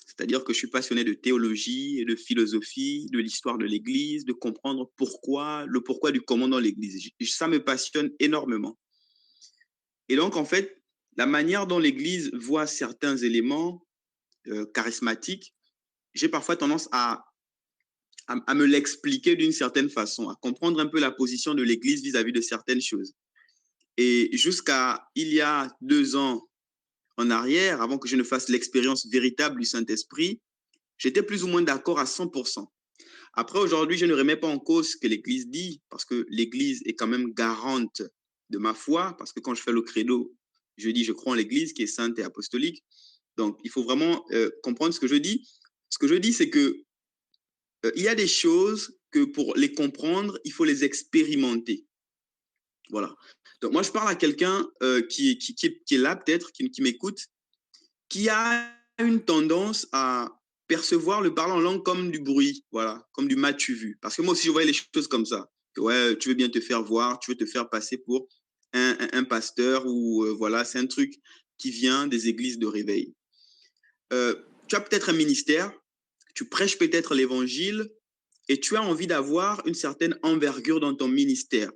C'est-à-dire que je suis passionné de théologie, de philosophie, de l'histoire de l'Église, de comprendre le pourquoi du comment dans l'Église. Ça me passionne énormément. Et donc, en fait, la manière dont l'Église voit certains éléments charismatiques, j'ai parfois tendance à me l'expliquer d'une certaine façon, à comprendre un peu la position de l'Église vis-à-vis de certaines choses. Et jusqu'à il y a 2 ans en arrière, avant que je ne fasse l'expérience véritable du Saint-Esprit, j'étais plus ou moins d'accord à 100%. Après, aujourd'hui, je ne remets pas en cause ce que l'Église dit, parce que l'Église est quand même garante de ma foi, parce que quand je fais le credo, je dis je crois en l'Église qui est sainte et apostolique. Donc, il faut vraiment comprendre ce que je dis. Ce que je dis, c'est que il y a des choses que pour les comprendre, il faut les expérimenter. Voilà. Donc, moi, je parle à quelqu'un qui est là, peut-être, qui m'écoute, qui a une tendance à percevoir le parler en langue comme du bruit, voilà, comme du m'as-tu vu. Parce que moi aussi, je voyais les choses comme ça. Ouais, tu veux bien te faire voir, tu veux te faire passer pour un pasteur ou voilà, c'est un truc qui vient des églises de réveil. Tu as peut-être un ministère, tu prêches peut-être l'évangile et tu as envie d'avoir une certaine envergure dans ton ministère.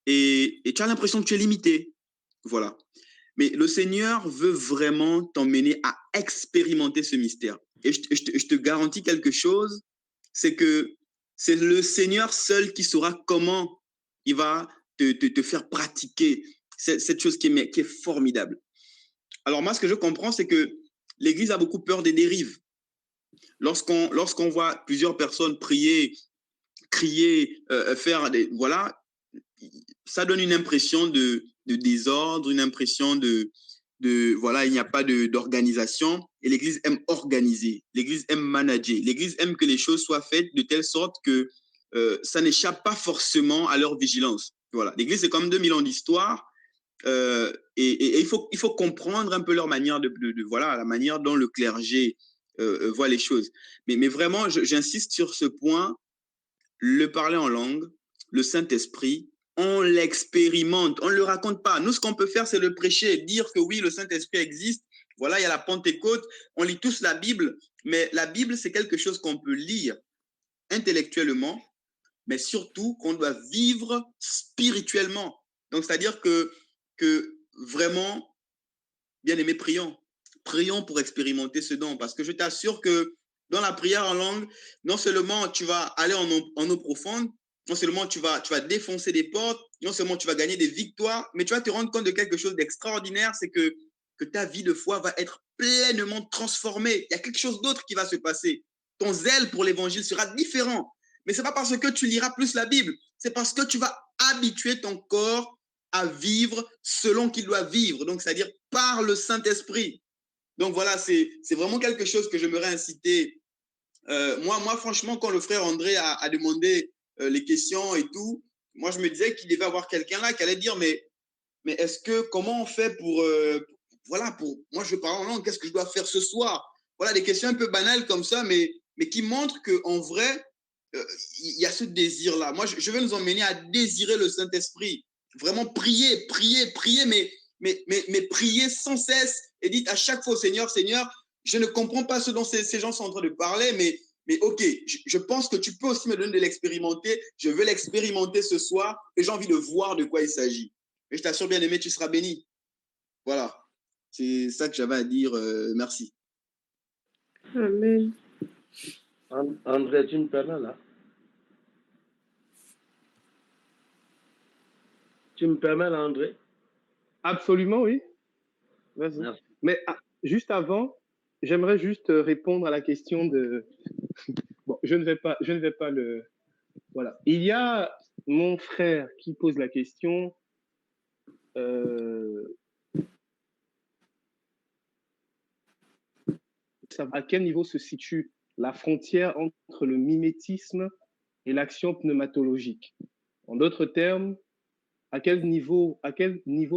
Et tu as l'impression que tu es limité. Voilà. Mais le Seigneur veut vraiment t'emmener à expérimenter ce mystère. Et je te garantis quelque chose, c'est que c'est le Seigneur seul qui saura comment il va te faire pratiquer cette chose qui est formidable. Alors moi, ce que je comprends, c'est que l'Église a beaucoup peur des dérives. Lorsqu'on voit plusieurs personnes prier, crier, faire des... Voilà, ça donne une impression de désordre, une impression de voilà, il n'y a pas d'organisation. Et l'Église aime organiser, l'Église aime manager, l'Église aime que les choses soient faites de telle sorte que ça n'échappe pas forcément à leur vigilance. Voilà, l'Église, c'est comme 2000 ans d'histoire. Et il faut comprendre un peu leur manière voilà, la manière dont le clergé voit les choses. Mais vraiment, j'insiste sur ce point, le parler en langue, le Saint-Esprit, on l'expérimente, on ne le raconte pas. Nous, ce qu'on peut faire, c'est le prêcher, dire que oui, le Saint-Esprit existe. Voilà, il y a la Pentecôte, on lit tous la Bible, mais la Bible, c'est quelque chose qu'on peut lire intellectuellement, mais surtout qu'on doit vivre spirituellement. Donc, c'est-à-dire que vraiment, bien aimé, prions. Prions pour expérimenter ce don, parce que je t'assure que dans la prière en langue, non seulement tu vas aller en eau profonde, non seulement tu vas défoncer des portes, non seulement tu vas gagner des victoires, mais tu vas te rendre compte de quelque chose d'extraordinaire, c'est que ta vie de foi va être pleinement transformée. Il y a quelque chose d'autre qui va se passer. Ton zèle pour l'évangile sera différent. Mais ce n'est pas parce que tu liras plus la Bible, c'est parce que tu vas habituer ton corps à vivre selon qu'il doit vivre. Donc, c'est-à-dire par le Saint-Esprit. Donc, voilà, c'est vraiment quelque chose que j'aimerais inciter. Moi, franchement, quand le frère André a demandé les questions et tout, moi, je me disais qu'il devait avoir quelqu'un là qui allait dire, mais est-ce que, comment on fait pour, voilà, moi, je parle en langue, qu'est-ce que je dois faire ce soir? Voilà, des questions un peu banales comme ça, mais qui montrent qu'en vrai, il y a ce désir-là. Moi, je veux nous emmener à désirer le Saint-Esprit. Vraiment prier, mais prier sans cesse et dites à chaque fois au Seigneur, Seigneur, je ne comprends pas ce dont ces gens sont en train de parler, mais ok, je pense que tu peux aussi me donner de l'expérimenter. Je veux l'expérimenter ce soir et j'ai envie de voir de quoi il s'agit. Et je t'assure, bien aimé, tu seras béni. Voilà. C'est ça que j'avais à dire. Merci. Amen. André, tu me permets là? Tu me permets là, André? Absolument, oui. Vas-y. Mais juste avant, j'aimerais juste répondre à la question de... Bon, je ne vais pas le... Voilà. Il y a mon frère qui pose la question. savoir à quel niveau se situe la frontière entre le mimétisme et l'action pneumatologique. En d'autres termes, à quel niveau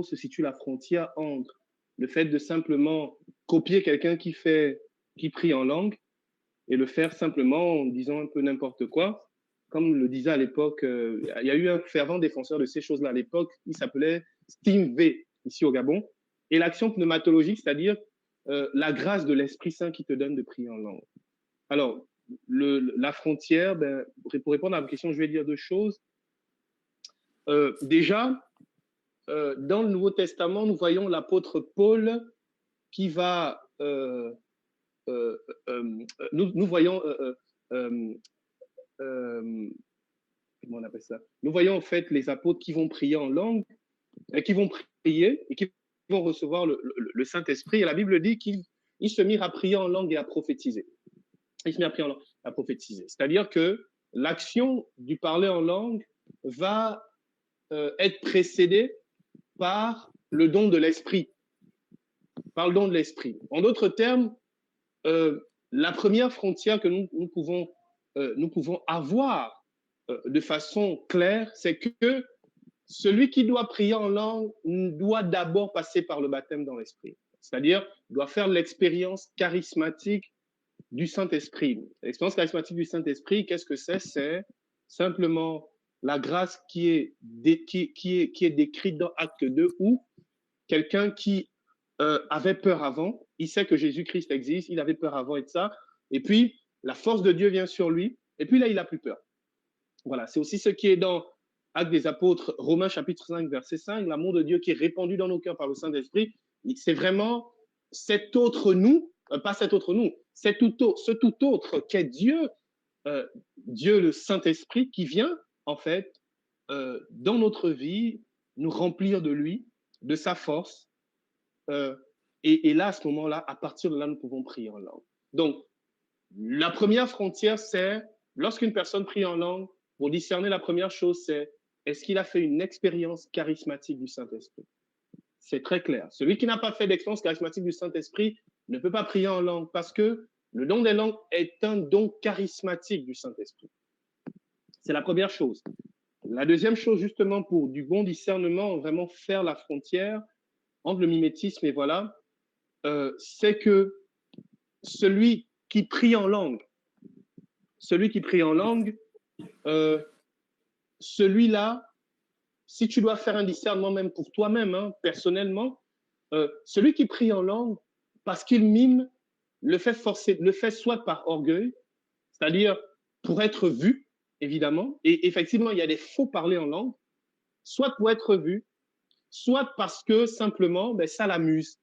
se situe la frontière entre le fait de simplement copier quelqu'un qui prie en langue et le faire simplement en disant un peu n'importe quoi. Comme le disait à l'époque, il y a eu un fervent défenseur de ces choses-là à l'époque, il s'appelait Steve V, ici au Gabon. Et l'action pneumatologique, c'est-à-dire la grâce de l'Esprit Saint qui te donne de prier en langue. Alors, la frontière, pour répondre à la question, je vais dire deux choses. Déjà, dans le Nouveau Testament, nous voyons l'apôtre Paul qui va... nous voyons... comment on appelle ça? Nous voyons en fait les apôtres qui vont prier en langue, qui vont prier et qui vont recevoir le Saint-Esprit. Et la Bible dit qu'ils se mirent à prier en langue et à prophétiser. Ils se mirent à prier en langue et à prophétiser. C'est-à-dire que l'action du parler en langue va être précédée par le don de l'Esprit. Par le don de l'Esprit. En d'autres termes, la première frontière que nous pouvons avoir de façon claire, c'est que celui qui doit prier en langue doit d'abord passer par le baptême dans l'Esprit. C'est-à-dire, doit faire l'expérience charismatique du Saint-Esprit. L'expérience charismatique du Saint-Esprit, qu'est-ce que c'est? C'est simplement la grâce qui est décrite dans Acte 2 où quelqu'un qui avait peur avant, il sait que Jésus-Christ existe, il avait peur avant et de ça, et puis la force de Dieu vient sur lui, et puis là, il n'a plus peur. Voilà, c'est aussi ce qui est dans Actes des Apôtres, Romains chapitre 5, verset 5, l'amour de Dieu qui est répandu dans nos cœurs par le Saint-Esprit, c'est vraiment cet autre nous, pas cet autre nous, ce tout autre qu'est Dieu, Dieu le Saint-Esprit qui vient, en fait, dans notre vie, nous remplir de lui, de sa force, et là, à ce moment-là, à partir de là, nous pouvons prier en langue. Donc, la première frontière, c'est lorsqu'une personne prie en langue, pour discerner la première chose, c'est est-ce qu'il a fait une expérience charismatique du Saint-Esprit? C'est très clair. Celui qui n'a pas fait d'expérience charismatique du Saint-Esprit ne peut pas prier en langue parce que le don des langues est un don charismatique du Saint-Esprit. C'est la première chose. La deuxième chose, justement, pour du bon discernement, vraiment faire la frontière entre le mimétisme et voilà, c'est que celui qui prie en langue, celui-là, si tu dois faire un discernement même pour toi-même, hein, personnellement, celui qui prie en langue, parce qu'il mime, le fait soit par orgueil, c'est-à-dire pour être vu, évidemment, et effectivement, il y a des faux parlers en langue, soit pour être vu, soit parce que simplement, ça l'amuse.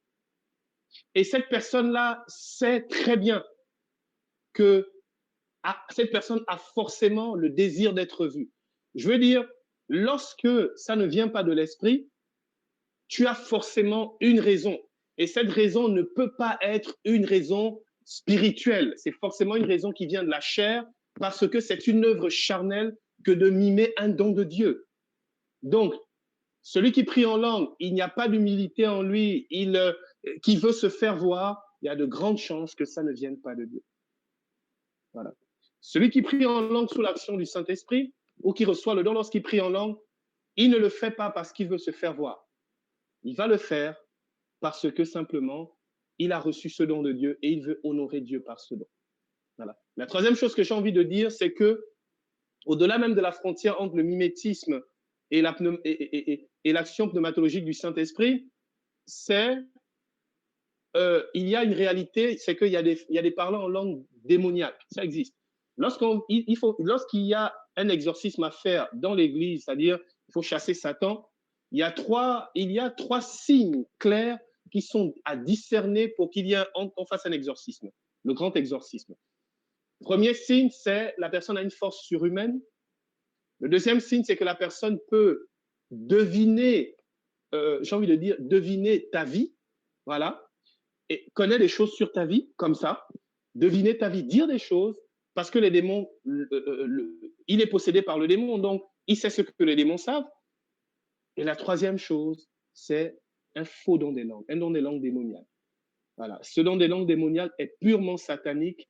Et cette personne-là sait très bien que cette personne a forcément le désir d'être vue. Je veux dire, lorsque ça ne vient pas de l'esprit, tu as forcément une raison. Et cette raison ne peut pas être une raison spirituelle. C'est forcément une raison qui vient de la chair parce que c'est une œuvre charnelle que de mimer un don de Dieu. Donc, celui qui prie en langue, il n'y a pas d'humilité en lui, qui veut se faire voir, il y a de grandes chances que ça ne vienne pas de Dieu. Voilà. Celui qui prie en langue sous l'action du Saint-Esprit ou qui reçoit le don lorsqu'il prie en langue, il ne le fait pas parce qu'il veut se faire voir. Il va le faire parce que simplement, il a reçu ce don de Dieu et il veut honorer Dieu par ce don. Voilà. La troisième chose que j'ai envie de dire, c'est que au-delà même de la frontière entre le mimétisme et l'action pneumatologique du Saint-Esprit, c'est il y a une réalité, c'est qu'il y a des parlants en langue démoniaque. Ça existe. Lorsqu'il y a un exorcisme à faire dans l'Église, c'est-à-dire il faut chasser Satan, il y a trois signes clairs qui sont à discerner pour qu'on fasse un exorcisme, le grand exorcisme. Le premier signe, c'est la personne a une force surhumaine. Le deuxième signe, c'est que la personne peut deviner, j'ai envie de dire, deviner ta vie, voilà, et connaît des choses sur ta vie, comme ça, deviner ta vie, dire des choses, parce que les démons, il est possédé par le démon, donc il sait ce que les démons savent. Et la troisième chose, c'est un faux don des langues, un don des langues démoniaques. Voilà. Ce don des langues démoniaques est purement satanique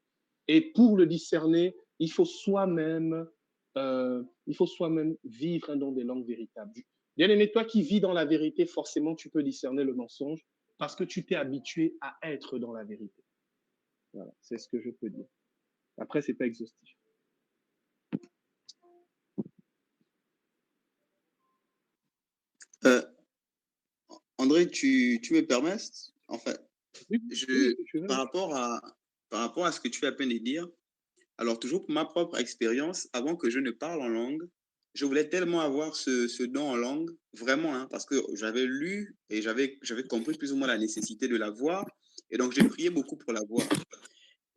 et pour le discerner, il faut soi-même vivre un don des langues véritable. Bien-aimé, toi qui vis dans la vérité, forcément, tu peux discerner le mensonge parce que tu t'es habitué à être dans la vérité. Voilà, c'est ce que je peux dire. Après, c'est pas exhaustif. André, tu me permets? Enfin, oui, par rapport à ce que tu as à peine de dire, alors toujours pour ma propre expérience, avant que je ne parle en langue, je voulais tellement avoir ce don en langue, vraiment, hein, parce que j'avais lu et j'avais compris plus ou moins la nécessité de l'avoir, et donc j'ai prié beaucoup pour l'avoir.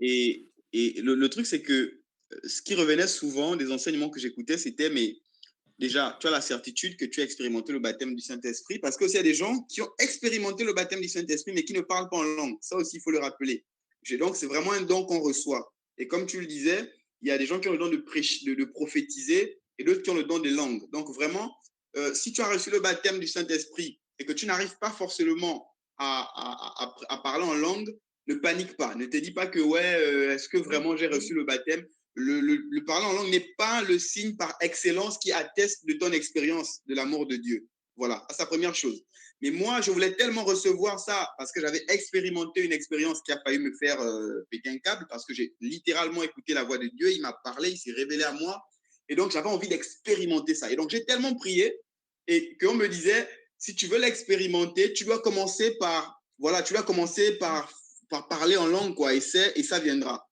Et le truc, c'est que ce qui revenait souvent des enseignements que j'écoutais, c'était, mais déjà, tu as la certitude que tu as expérimenté le baptême du Saint-Esprit, parce qu'il y a des gens qui ont expérimenté le baptême du Saint-Esprit, mais qui ne parlent pas en langue. Ça aussi, il faut le rappeler. Donc, c'est vraiment un don qu'on reçoit. Et comme tu le disais, il y a des gens qui ont le don de prophétiser et d'autres qui ont le don des langues. Donc, vraiment, si tu as reçu le baptême du Saint-Esprit et que tu n'arrives pas forcément à parler en langue, ne panique pas. Ne te dis pas que, ouais, est-ce que vraiment j'ai reçu le baptême? Le parler en langue n'est pas le signe par excellence qui atteste de ton expérience de l'amour de Dieu. Voilà, c'est la première chose. Mais moi, je voulais tellement recevoir ça parce que j'avais expérimenté une expérience qui a failli me faire péter un câble parce que j'ai littéralement écouté la voix de Dieu. Il m'a parlé, il s'est révélé à moi. Et donc, j'avais envie d'expérimenter ça. Et donc, j'ai tellement prié et qu'on me disait, si tu veux l'expérimenter, tu dois commencer par, voilà, tu dois commencer par parler en langue, quoi, et ça viendra.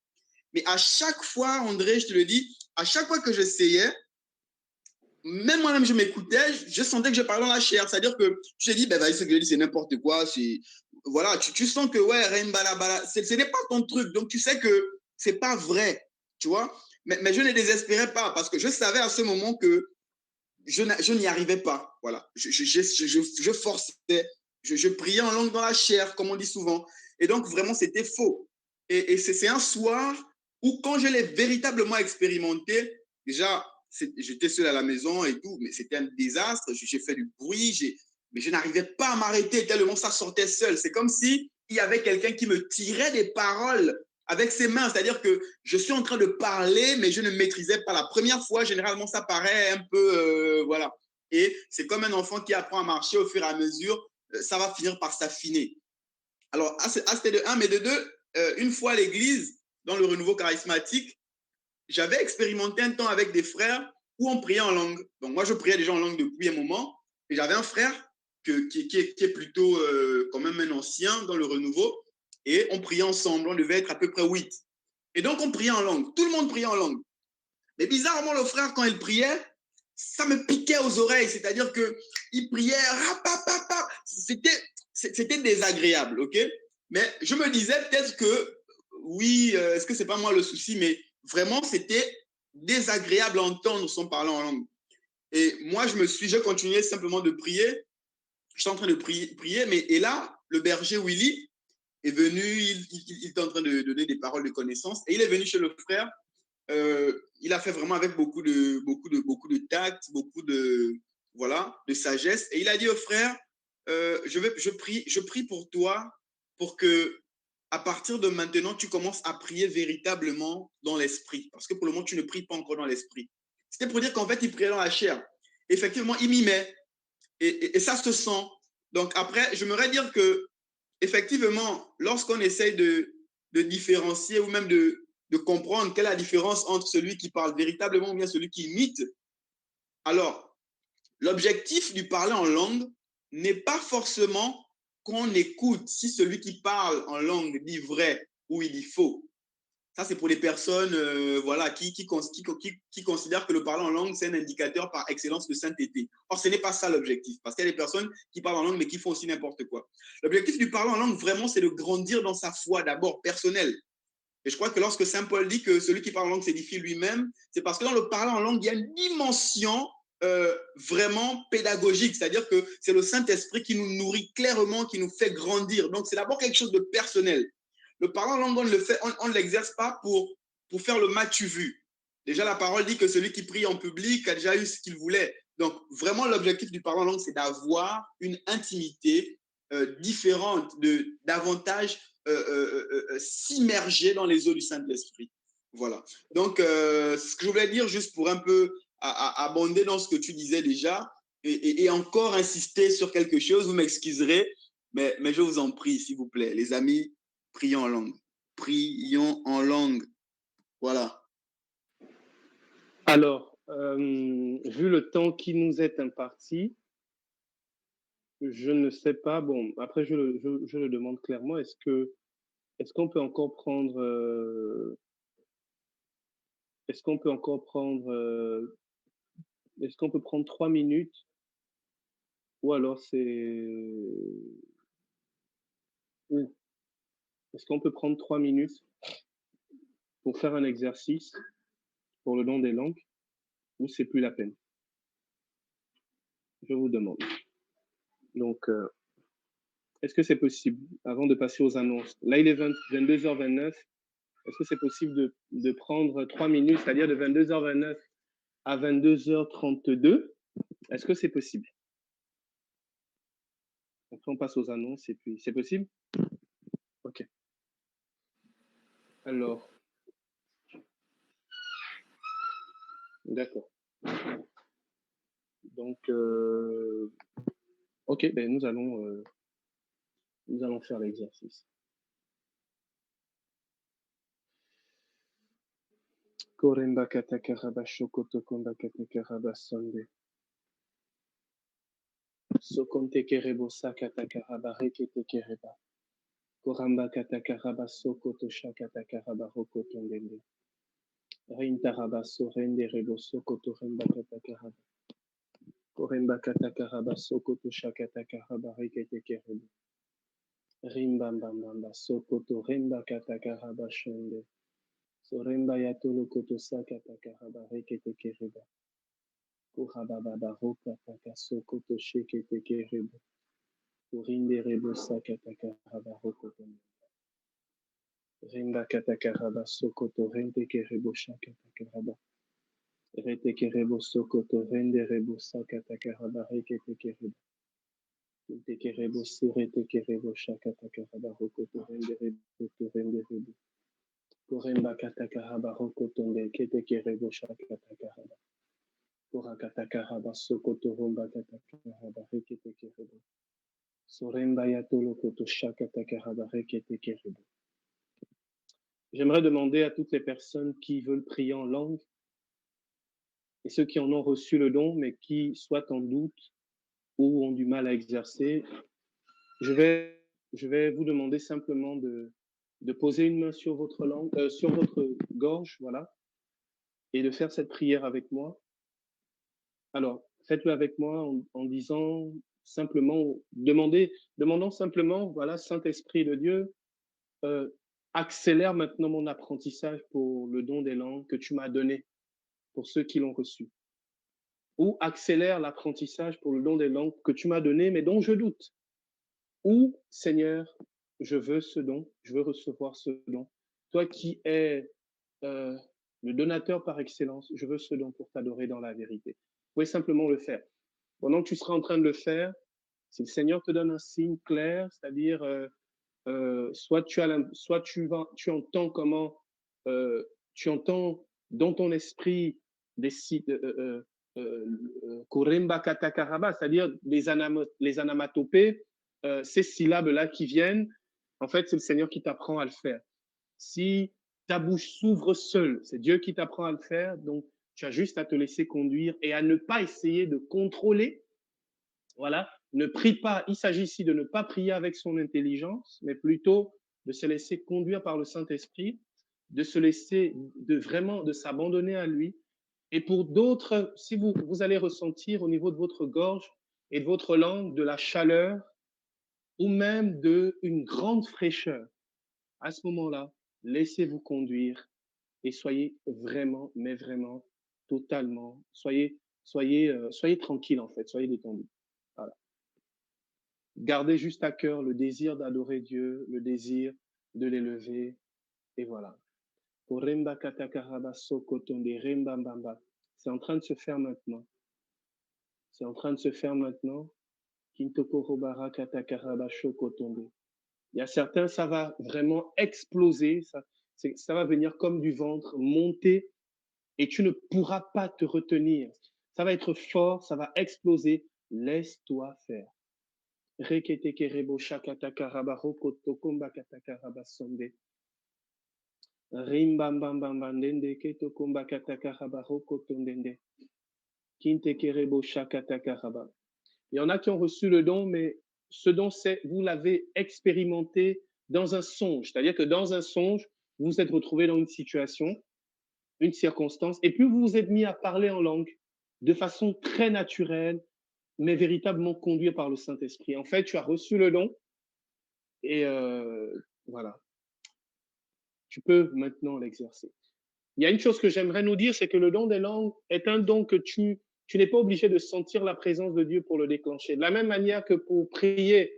Mais à chaque fois, André, je te le dis, à chaque fois que j'essayais, même moi-même, je m'écoutais, je sentais que je parlais dans la chair. C'est-à-dire que je t'ai dit, ben, ce que je dis, c'est n'importe quoi. Voilà, tu sens que, ouais, ce n'est pas ton truc. Donc, tu sais que ce n'est pas vrai, tu vois. Mais je ne désespérais pas parce que je savais à ce moment que je n'y arrivais pas. Voilà, je forçais, je priais en langue dans la chair, comme on dit souvent. Et donc, vraiment, c'était faux. Et c'est un soir où, quand je l'ai véritablement expérimenté, déjà, j'étais seul à la maison et tout, mais c'était un désastre. J'ai fait du bruit, mais je n'arrivais pas à m'arrêter tellement ça sortait seul. C'est comme si il y avait quelqu'un qui me tirait des paroles avec ses mains. C'est-à-dire que je suis en train de parler, mais je ne maîtrisais pas. La première fois, généralement, ça paraît un peu, voilà. Et c'est comme un enfant qui apprend à marcher au fur et à mesure, ça va finir par s'affiner. Alors, c'était de un, mais de deux, une fois à l'église, dans le renouveau charismatique, j'avais expérimenté un temps avec des frères où on priait en langue. Donc, moi, je priais déjà en langue depuis un moment. Et j'avais un frère qui est plutôt quand même un ancien dans le renouveau. Et on priait ensemble. On devait être à peu près 8. Et donc, on priait en langue. Tout le monde priait en langue. Mais bizarrement, le frère, quand il priait, ça me piquait aux oreilles. C'est-à-dire qu'il priait, c'était désagréable, ok? Mais je me disais peut-être que, oui, est-ce que c'est pas moi le souci? Mais vraiment, c'était désagréable à entendre son parlant en langue. Et moi, je continuais simplement de prier. J'étais en train de prier, et là, le berger Willy est venu, il était en train de donner des paroles de connaissance, et il est venu chez le frère. Il a fait vraiment avec beaucoup de tact, beaucoup de sagesse. Et il a dit au frère, je prie pour toi, pour que à partir de maintenant, tu commences à prier véritablement dans l'esprit. Parce que pour le moment, tu ne pries pas encore dans l'esprit. C'était pour dire qu'en fait, il priait dans la chair. Effectivement, il mimait. Et ça se sent. Donc après, j'aimerais dire que, effectivement, lorsqu'on essaye de différencier ou même de comprendre quelle est la différence entre celui qui parle véritablement ou bien celui qui imite, alors, l'objectif du parler en langue n'est pas forcément qu'on écoute si celui qui parle en langue dit vrai ou il dit faux. Ça, c'est pour les personnes qui considèrent que le parler en langue, c'est un indicateur par excellence de sainteté. Or, ce n'est pas ça l'objectif, parce qu'il y a des personnes qui parlent en langue, mais qui font aussi n'importe quoi. L'objectif du parler en langue, vraiment, c'est de grandir dans sa foi, d'abord personnelle. Et je crois que lorsque Saint Paul dit que celui qui parle en langue s'édifie lui-même, c'est parce que dans le parler en langue, il y a une dimension vraiment pédagogique, c'est-à-dire que c'est le Saint-Esprit qui nous nourrit clairement, qui nous fait grandir. Donc, c'est d'abord quelque chose de personnel. Le parler en langue, on ne l'exerce pas pour faire le m'as-tu vu. Déjà, la parole dit que celui qui prie en public a déjà eu ce qu'il voulait. Donc, vraiment, l'objectif du parler en langue, c'est d'avoir une intimité différente, davantage s'immerger dans les eaux du Saint-Esprit. Voilà. Donc, ce que je voulais dire, juste pour un peu abonder dans ce que tu disais déjà, et encore insister sur quelque chose, vous m'excuserez, mais je vous en prie, s'il vous plaît, les amis, prions en langue. Prions en langue. Voilà. Alors, vu le temps qui nous est imparti, je ne sais pas, bon, après je le demande clairement, est-ce qu'on peut encore prendre, est-ce qu'on peut prendre 3 minutes, ou alors est-ce qu'on peut prendre 3 minutes pour faire un exercice pour le don des langues, ou c'est plus la peine? Je vous demande. Donc, est-ce que c'est possible, avant de passer aux annonces? Là, il est 22h29. Est-ce que c'est possible de prendre 3 minutes, c'est-à-dire de 22h29 à 22h32? Est-ce que c'est possible? Après, on passe aux annonces et puis, c'est possible? OK. Alors, d'accord. Donc, OK, ben nous allons faire l'exercice. Koremba katakaraba shokoto komba katakaraba sonde. Sokonte kerebo sakatakaraba rekete kereba. Koramba katakaraba sokoto shakatakaraba rokoto ndende. Rintaraba sorende rebo sokoto remba katakaraba. Koremba katakaraba sokoto shakatakaraba rekete kerebo. Rimbambambamba sokoto remba katakaraba shonde. Soremba yatolo koto sakatakaraba rekete kereba. Kurababa roka takasoko to sheke teke rebo. Kurinde rebo sakatakaraba rokoto. Rimba katakaraba sokoto rende ke rebo shakatakaraba. Rete ke rebo sokoto rende rebo sakatakaraba reke teke rebo. Teke rebo sirete ke rebo shakatakaraba rokoto rende rebo. Kuremba katakaraba rokoto ndeke teke rebo shakatakaraba. Kurakatakaraba sokoto romba katakaraba reke teke rebo. Soremba yatolo koto shakatakaraba reke teke rebo. J'aimerais demander à toutes les personnes qui veulent prier en langue et ceux qui en ont reçu le don, mais qui soit en doute ou ont du mal à exercer, je vais vous demander simplement de poser une main sur votre langue, sur votre gorge, voilà, et de faire cette prière avec moi. Alors, faites-le avec moi en disant simplement, demandant simplement, voilà, Saint-Esprit de Dieu, accélère maintenant mon apprentissage pour le don des langues que tu m'as donné pour ceux qui l'ont reçu. Ou accélère l'apprentissage pour le don des langues que tu m'as donné, mais dont je doute. Ou, Seigneur, je veux ce don, je veux recevoir ce don. Toi qui es le donateur par excellence, je veux ce don pour t'adorer dans la vérité. Vous pouvez simplement le faire. Pendant que tu seras en train de le faire, si le Seigneur te donne un signe clair, c'est-à-dire soit tu entends comment, tu entends dans ton esprit des Koremba katakaraba, c'est-à-dire les anamatopées, ces syllabes-là qui viennent, en fait, c'est le Seigneur qui t'apprend à le faire. Si ta bouche s'ouvre seule, c'est Dieu qui t'apprend à le faire, donc tu as juste à te laisser conduire et à ne pas essayer de contrôler. Voilà, ne prie pas, il s'agit ici de ne pas prier avec son intelligence, mais plutôt de se laisser conduire par le Saint-Esprit, de se laisser, de s'abandonner à lui. Et pour d'autres, si vous allez ressentir au niveau de votre gorge et de votre langue de la chaleur ou même une grande fraîcheur, à ce moment-là, laissez-vous conduire et soyez vraiment, mais vraiment, totalement, soyez tranquille en fait, soyez détendu. Voilà. Gardez juste à cœur le désir d'adorer Dieu, le désir de l'élever, et voilà. C'est en train de se faire maintenant. C'est en train de se faire maintenant. Il y a certains, ça va vraiment exploser, ça va venir comme du ventre, monter, et tu ne pourras pas te retenir. Ça va être fort, ça va exploser. Laisse-toi faire. Reketekerebo shakatakaraba rokotokomba katakaraba sonde. Rimbambambambandende ketokomba katakaraba rokotondende. Kintekerebo shakatakaraba. Il y en a qui ont reçu le don, mais ce don, c'est, vous l'avez expérimenté dans un songe. C'est-à-dire que dans un songe, vous vous êtes retrouvé dans une situation, une circonstance, et puis vous vous êtes mis à parler en langue de façon très naturelle, mais véritablement conduit par le Saint-Esprit. En fait, tu as reçu le don, et voilà, tu peux maintenant l'exercer. Il y a une chose que j'aimerais nous dire, c'est que le don des langues est un don que tu n'es pas obligé de sentir la présence de Dieu pour le déclencher. De la même manière que pour prier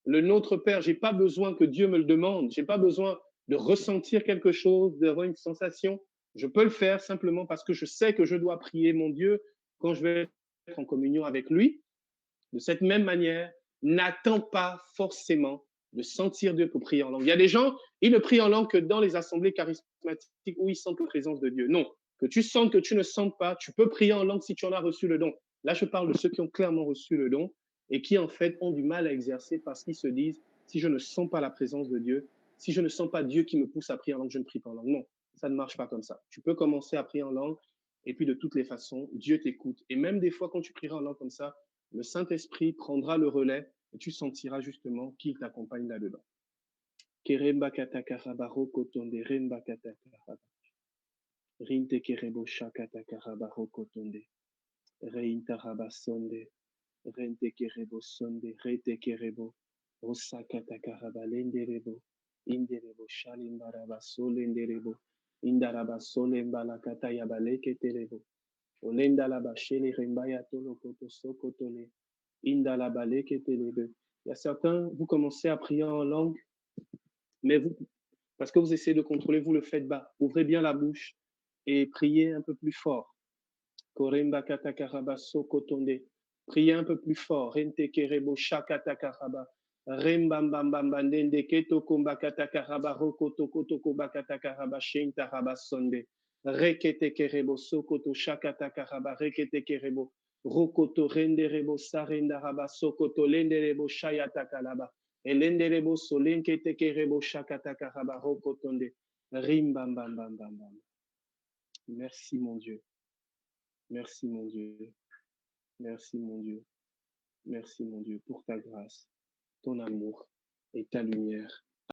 le Notre Père, j'ai pas besoin que Dieu me le demande, j'ai pas besoin de ressentir quelque chose, d'avoir une sensation. Je peux le faire simplement parce que je sais que je dois prier mon Dieu quand je vais être en communion avec lui. De cette même manière, n'attends pas forcément de sentir Dieu pour prier en langue. Il y a des gens, ils ne prient en langue que dans les assemblées charismatiques où ils sentent la présence de Dieu. Non, que tu sentes, que tu ne sentes pas, tu peux prier en langue si tu en as reçu le don. Là, je parle de ceux qui ont clairement reçu le don et qui, en fait, ont du mal à exercer parce qu'ils se disent, si je ne sens pas la présence de Dieu, si je ne sens pas Dieu qui me pousse à prier en langue, je ne prie pas en langue. Non, ça ne marche pas comme ça. Tu peux commencer à prier en langue et puis de toutes les façons, Dieu t'écoute. Et même des fois, quand tu prieras en langue comme ça, le Saint-Esprit prendra le relais et tu sentiras justement qu'il t'accompagne là-dedans. Keremba katakaraba rokotonde, remba katakaraba. Rinte kerebo shakatakaraba rokotonde. Reintaraba sonde. Rente kerebo sonde. Rete kerebo. Osakatakaraba lenderebo. Inderebo shalimbaraba solenderebo. Indaraba solembala katayaba leketerebo. Olenda la bachele rembaya tolo koto sokotole. Inda la baleketelebe. Il y a certains, vous commencez à prier en langue, mais vous, parce que vous essayez de contrôler, vous le faites bas. Ouvrez bien la bouche et priez un peu plus fort. Koremba katakaraba sokotonde. Priez un peu plus fort. Rente kerebo shakatakaraba. Rembambambambandende keto komba katakaraba rokoto koto koba katakaraba shentaraba sonde. Rekete kerebo sokoto shakatakaraba rekete kerebo. Rokoto renderebo sarendaraba sokoto lenderebo shayatakalaba. Elenderebo solenkete kerebo shakatakaraba rokotonde. Rimbambambambambam. Merci mon Dieu. Merci mon Dieu. Merci mon Dieu. Merci mon Dieu pour ta grâce, ton amour et ta lumière.